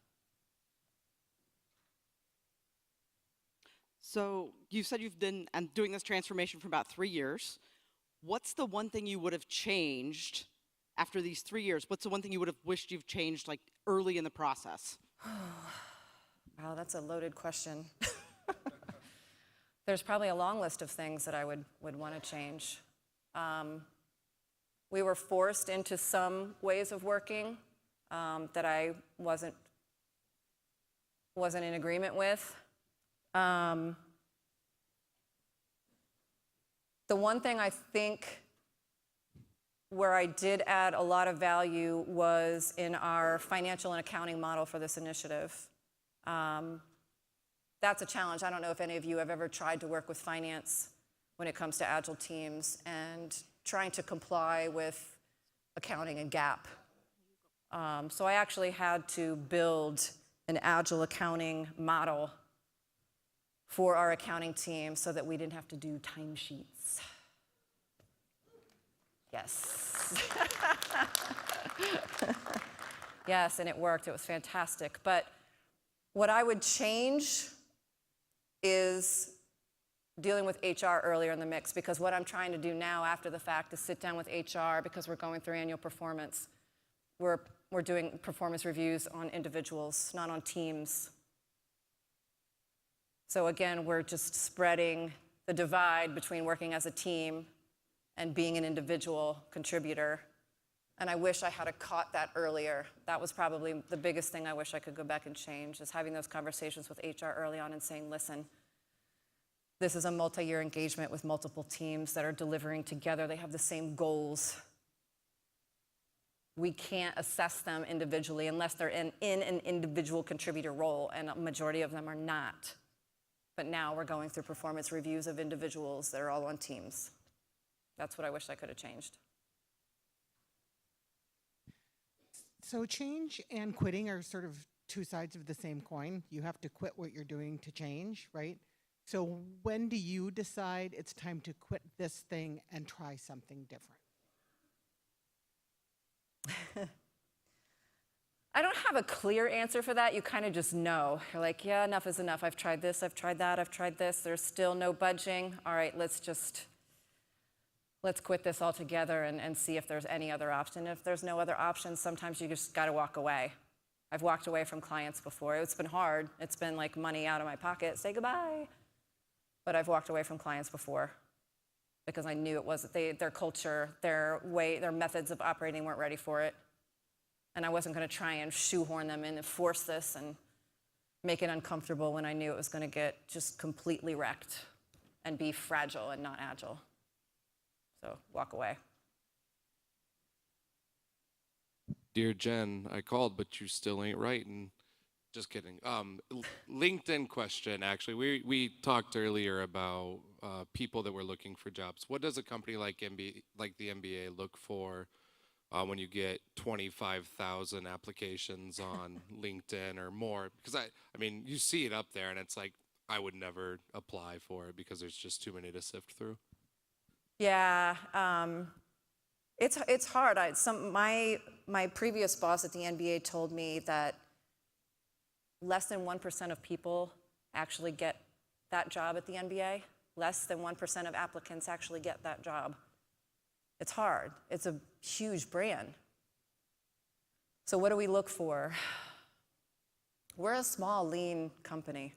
So you said you've been doing this transformation for about 3 years. What's the one thing you would have changed after these 3 years? What's the one thing you would have wished you've changed like early in the process? Wow, that's a loaded question. There's probably a long list of things that I would want to change. We were forced into some ways of working that I wasn't in agreement with. The one thing I think where I did add a lot of value was in our financial and accounting model for this initiative. That's a challenge. I don't know if any of you have ever tried to work with finance when it comes to Agile teams and trying to comply with accounting and GAAP. So I actually had to build an Agile accounting model for our accounting team so that we didn't have to do timesheets. Yes. Yes, and it worked. It was fantastic. But what I would change is dealing with HR earlier in the mix, because what I'm trying to do now after the fact is sit down with HR, because we're going through annual performance. We're doing performance reviews on individuals, not on teams. So again, we're just spreading the divide between working as a team and being an individual contributor. And I wish I had caught that earlier. That was probably the biggest thing I wish I could go back and change, is having those conversations with HR early on and saying, listen, this is a multi-year engagement with multiple teams that are delivering together. They have the same goals. We can't assess them individually unless they're in an individual contributor role, and a majority of them are not. But now we're going through performance reviews of individuals that are all on teams. That's what I wish I could have changed. So change and quitting are sort of two sides of the same coin. You have to quit what you're doing to change, right? So when do you decide it's time to quit this thing and try something different? I don't have a clear answer for that. You kind of just know. You're like, yeah, enough is enough. I've tried this, I've tried that, I've tried this. There's still no budging. All right, let's quit this altogether and see if there's any other option. If there's no other option, sometimes you just got to walk away. I've walked away from clients before. It's been hard. It's been like money out of my pocket. Say goodbye. But I've walked away from clients before because I knew it wasn't their culture, their methods of operating weren't ready for it. And I wasn't going to try and shoehorn them in and force this and make it uncomfortable when I knew it was going to get just completely wrecked and be fragile and not agile. So walk away. Dear Jen, I called, but you still ain't writing. Just kidding. LinkedIn question, actually. We talked earlier about people that were looking for jobs. What does a company like the NBA look for when you get 25,000 applications on LinkedIn or more? Because I mean, you see it up there, and it's like, I would never apply for it because there's just too many to sift through. Yeah, it's hard. My previous boss at the NBA told me that less than 1% of people actually get that job at the NBA. Less than 1% of applicants actually get that job. It's hard. It's a huge brand. So what do we look for? We're a small, lean company.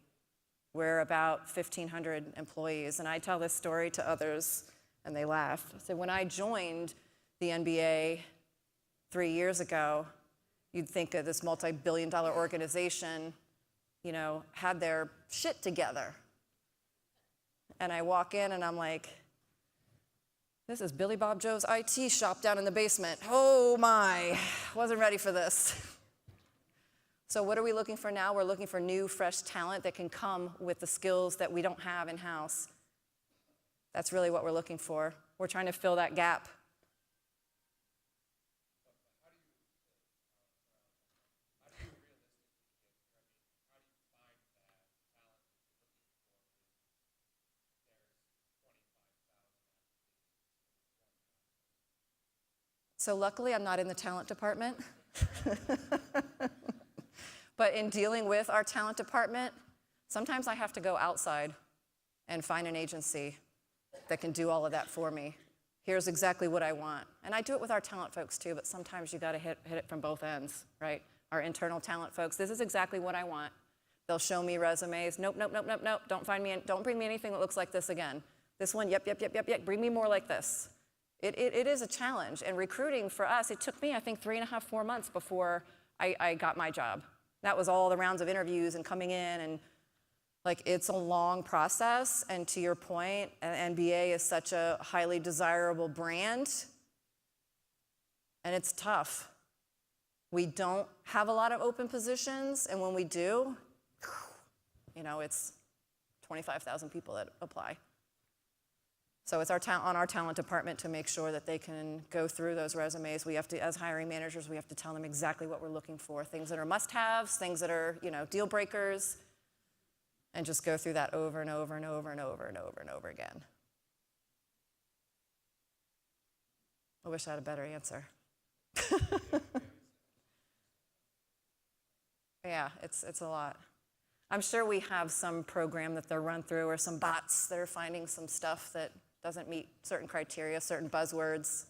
We're about 1,500 employees, and I tell this story to others, and they laugh. So when I joined the NBA 3 years ago, you'd think of this multi-billion-dollar organization, you know, had their shit together. And I walk in and I'm like, this is Billy Bob Joe's IT shop down in the basement. Oh my, wasn't ready for this. So what are we looking for now? We're looking for new, fresh talent that can come with the skills that we don't have in-house. That's really what we're looking for. We're trying to fill that gap. So luckily, I'm not in the talent department. But in dealing with our talent department, sometimes I have to go outside and find an agency that can do all of that for me. Here's exactly what I want. And I do it with our talent folks too, but sometimes you gotta hit it from both ends, right? Our internal talent folks, this is exactly what I want. They'll show me resumes. Nope, nope, nope, nope, nope. Don't bring me anything that looks like this again. This one, yep. Bring me more like this. It is a challenge. And recruiting for us, it took me, I think, 3.5, 4 months before I got my job. That was all the rounds of interviews and coming in, and like, it's a long process. And to your point, NBA is such a highly desirable brand, and it's tough. We don't have a lot of open positions, and when we do, you know, it's 25,000 people that apply. So it's on our talent department to make sure that they can go through those resumes. We have to, as hiring managers, we have to tell them exactly what we're looking for, things that are must-haves, things that are, you know, deal breakers, and just go through that over and over and over and over and over and over again. I wish I had a better answer. Yeah, it's a lot. I'm sure we have some program that they're run through, or some bots that are finding some stuff that doesn't meet certain criteria, certain buzzwords.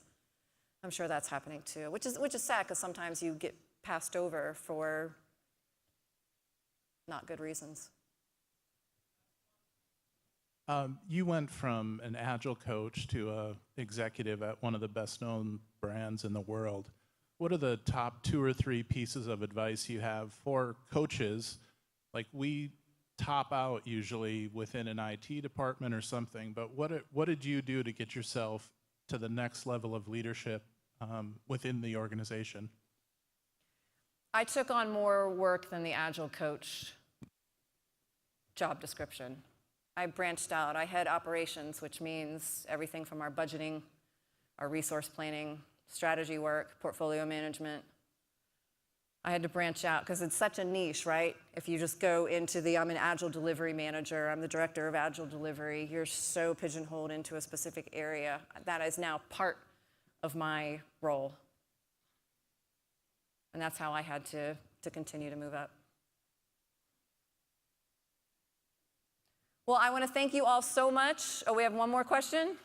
I'm sure that's happening too, which is sad, because sometimes you get passed over for not good reasons. You went from an Agile coach to an executive at one of the best-known brands in the world. What are the top 2 or 3 pieces of advice you have for coaches? Like, we top out usually within an IT department or something, but what did you do to get yourself to the next level of leadership within the organization? I took on more work than the Agile coach job description. I branched out. I had operations, which means everything from our budgeting, our resource planning, strategy work, portfolio management. I had to branch out because it's such a niche, right? If you just go into I'm an Agile delivery manager, I'm the director of Agile delivery, you're so pigeonholed into a specific area. That is now part of my role. And that's how I had to continue to move up. Well, I want to thank you all so much. Oh, we have one more question?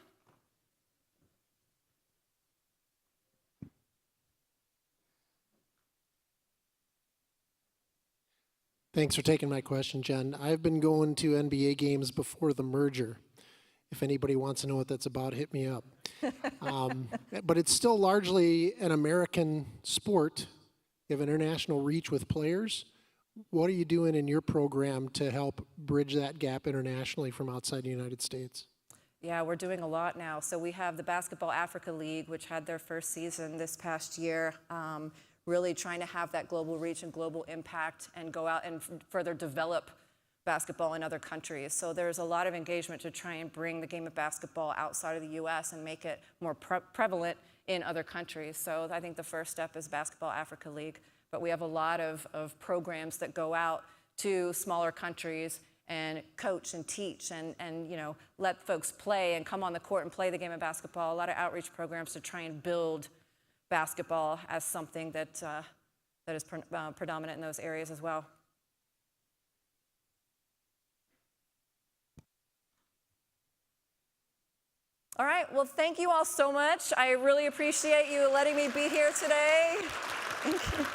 Thanks for taking my question, Jen. I've been going to NBA games before the merger. If anybody wants to know what that's about, hit me up. But it's still largely an American sport. You have international reach with players. What are you doing in your program to help bridge that gap internationally from outside the United States? Yeah, we're doing a lot now. So we have the Basketball Africa League, which had their first season this past year, really trying to have that global reach and global impact and go out and further develop basketball in other countries. So there's a lot of engagement to try and bring the game of basketball outside of the US and make it more prevalent in other countries. So I think the first step is Basketball Africa League. But we have a lot of programs that go out to smaller countries and coach and teach and you know, let folks play and come on the court and play the game of basketball. A lot of outreach programs to try and build basketball as something that is predominant in those areas as well. All right, well, thank you all so much. I really appreciate you letting me be here today. Thank you.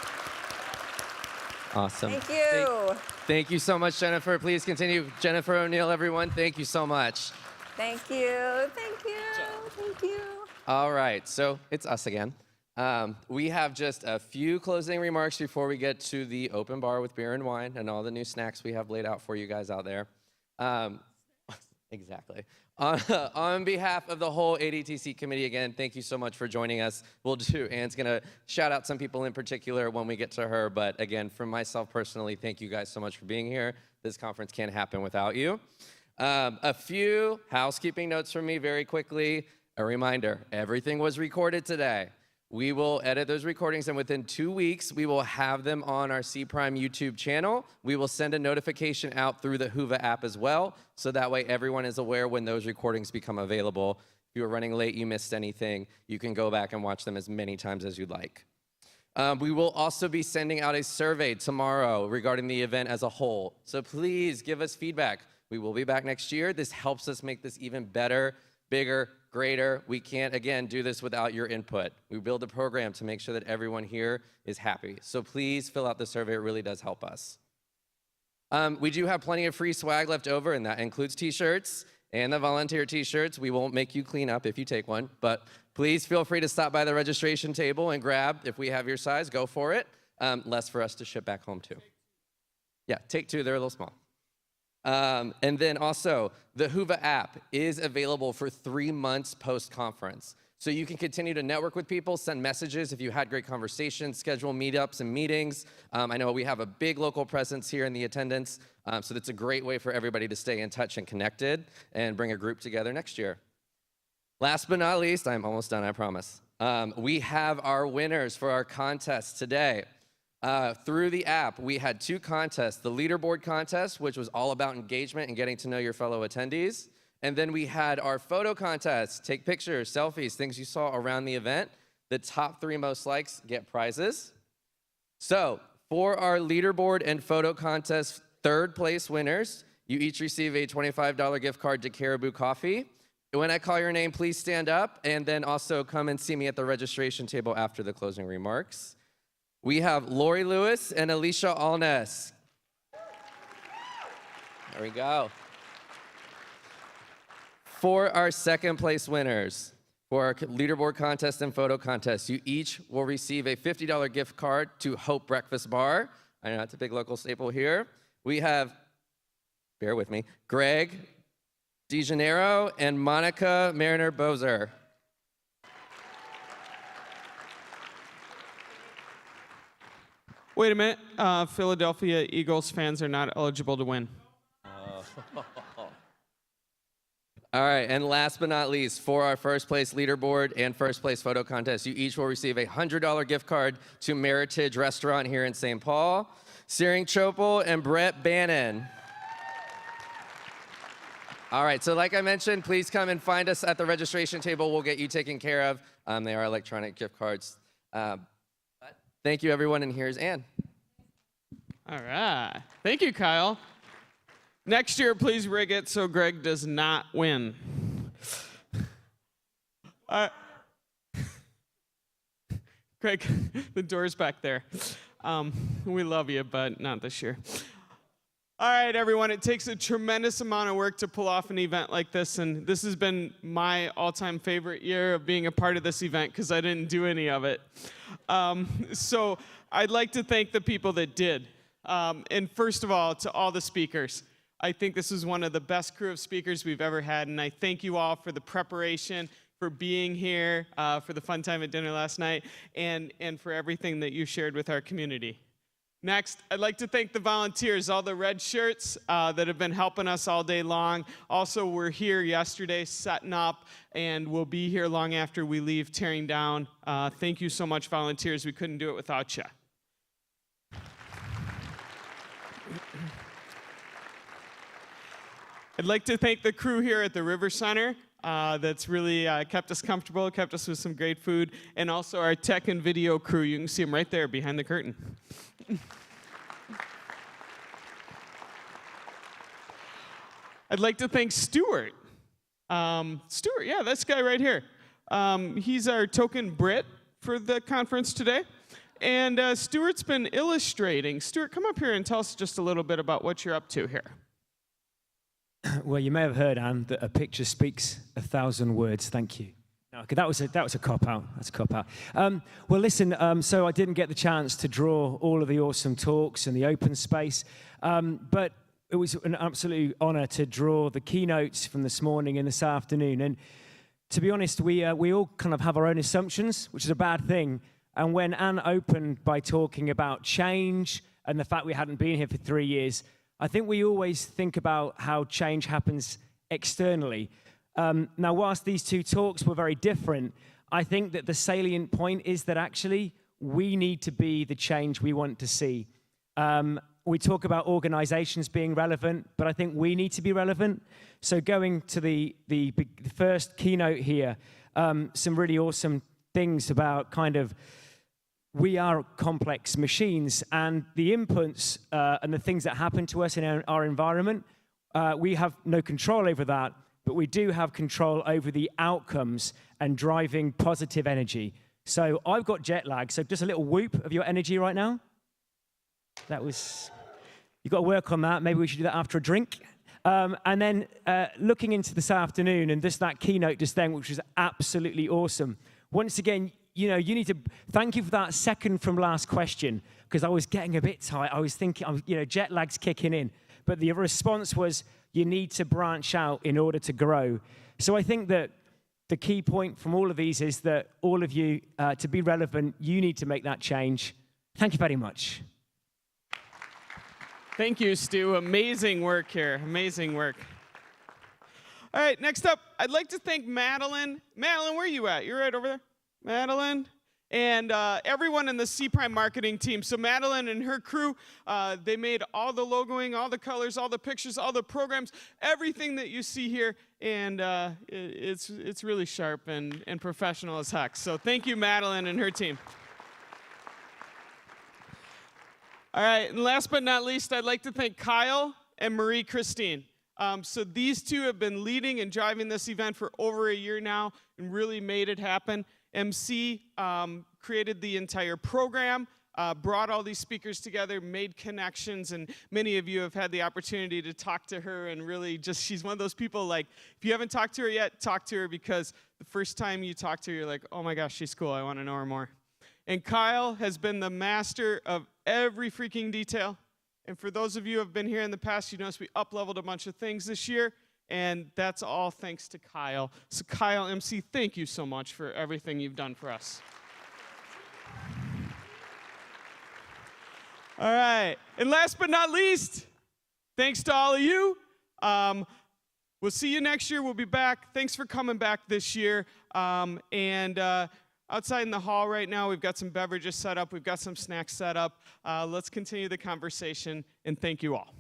Awesome. Thank you. Thank you so much, Jennifer. Please continue. Jennifer O'Neill, everyone, thank you so much. Thank you. Thank you. Thank you. All right, so it's us again. We have just a few closing remarks before we get to the open bar with beer and wine and all the new snacks we have laid out for you guys out there. Exactly. On behalf of the whole ADTC committee, again, thank you so much for joining us. Anne's gonna shout out some people in particular when we get to her, but again, from myself personally, thank you guys so much for being here. This conference can't happen without you. A few housekeeping notes from me very quickly. A reminder, everything was recorded today. We will edit those recordings, and within 2 weeks, we will have them on our Cprime YouTube channel. We will send a notification out through the Whova app as well, so that way everyone is aware when those recordings become available. If you were running late, you missed anything, you can go back and watch them as many times as you'd like. We will also be sending out a survey tomorrow regarding the event as a whole. So please give us feedback. We will be back next year. This helps us make this even better, bigger, greater. We can't, again, do this without your input. We build a program to make sure that everyone here is happy. So please fill out the survey. It really does help us. We do have plenty of free swag left over, and that includes t-shirts and the volunteer t-shirts. We won't make you clean up if you take one, but please feel free to stop by the registration table and grab, if we have your size, go for it. Less for us to ship back home too. Yeah, take two, they're a little small. And then also, the Whova app is available for 3 months post-conference. So you can continue to network with people, send messages if you had great conversations, schedule meetups and meetings. I know we have a big local presence here in the attendance, so that's a great way for everybody to stay in touch and connected and bring a group together next year. Last but not least, I'm almost done, I promise. We have our winners for our contest today. Through the app, we had 2 contests. The leaderboard contest, which was all about engagement and getting to know your fellow attendees. And then we had our photo contest, take pictures, selfies, things you saw around the event. The top 3 most likes get prizes. So for our leaderboard and photo contest 3rd place winners, you each receive a $25 gift card to Caribou Coffee. When I call your name, please stand up and then also come and see me at the registration table after the closing remarks. We have Lori Lewis and Alicia Alness. There we go. For our 2nd place winners, for our leaderboard contest and photo contest, you each will receive a $50 gift card to Hope Breakfast Bar. I know it's a big local staple here. We have, bear with me, Greg DeGeneiro and Monica Mariner-Bozer. Wait a minute. Philadelphia Eagles fans are not eligible to win. All right, and last but not least, for our 1st place leaderboard and 1st place photo contest, you each will receive a $100 gift card to Meritage Restaurant here in St. Paul. Searing Chopel and Brett Bannon. All right, so like I mentioned, please come and find us at the registration table. We'll get you taken care of. They are electronic gift cards. Thank you, everyone, and here's Ann. All right. Thank you, Kyle. Next year, please rig it so Greg does not win. Greg, the door's back there. We love you, but not this year. All right, everyone, it takes a tremendous amount of work to pull off an event like this, and this has been my all-time favorite year of being a part of this event because I didn't do any of it. So I'd like to thank the people that did. And first of all, to all the speakers. I think this is one of the best crew of speakers we've ever had, and I thank you all for the preparation, for being here, for the fun time at dinner last night, and for everything that you shared with our community. Next, I'd like to thank the volunteers, all the red shirts that have been helping us all day long. Also, we're here yesterday setting up, and we'll be here long after we leave tearing down. Thank you so much, volunteers. We couldn't do it without you. I'd like to thank the crew here at the River Center that's really kept us comfortable, kept us with some great food, and also our tech and video crew. You can see them right there behind the curtain. I'd like to thank Stuart. Stuart, yeah, this guy right here. He's our token Brit for the conference today. And Stuart's been illustrating. Stuart, come up here and tell us just a little bit about what you're up to here. Well, you may have heard, Anne, that a picture speaks 1,000 words. Thank you. Okay, that was a cop-out. That's a cop-out. Well, listen, so I didn't get the chance to draw all of the awesome talks and the open space, but it was an absolute honor to draw the keynotes from this morning and this afternoon. And to be honest, we all kind of have our own assumptions, which is a bad thing. And when Anne opened by talking about change and the fact we hadn't been here for 3 years, I think we always think about how change happens externally. Now, whilst these two talks were very different, I think that the salient point is that actually we need to be the change we want to see. we talk about organizations being relevant, but I think we need to be relevant. So going to the first keynote here, some really awesome things about kind of we are complex machines, and the inputs and the things that happen to us in our environment, we have no control over that, but we do have control over the outcomes and driving positive energy. So I've got jet lag, so just a little whoop of your energy right now. That was, you've got to work on that. Maybe we should do that after a drink. And then looking into this afternoon and just that keynote just then, which was absolutely awesome. Once again, you need to thank you for that second from last question, because I was getting a bit tight. I was thinking, jet lag's kicking in. But the response was, you need to branch out in order to grow. So I think that the key point from all of these is that all of you, to be relevant, you need to make that change. Thank you very much. Thank you, Stu. Amazing work here. Amazing work. All right, next up, I'd like to thank Madeline. Madeline, where are you at? You're right over there. Madeline. And everyone in the Cprime marketing team. So Madeline and her crew, they made all the logoing, all the colors, all the pictures, all the programs, everything that you see here. And it's really sharp and professional as heck. So thank you, Madeline and her team. All right, and last but not least, I'd like to thank Kyle and Marie Christine. So these two have been leading and driving this event for over a year now and really made it happen. MC created the entire program, brought all these speakers together, made connections, and many of you have had the opportunity to talk to her, and really just, she's one of those people, like, if you haven't talked to her yet, talk to her, because the first time you talk to her, you're like, oh my gosh, she's cool, I want to know her more. And Kyle has been the master of every freaking detail. And for those of you who have been here in the past, you notice we up-leveled a bunch of things this year. And that's all thanks to Kyle. So Kyle, MC, thank you so much for everything you've done for us. All right. And last but not least, thanks to all of you. We'll see you next year. We'll be back. Thanks for coming back this year. Outside in the hall right now, we've got some beverages set up. We've got some snacks set up. Let's continue the conversation, and thank you all.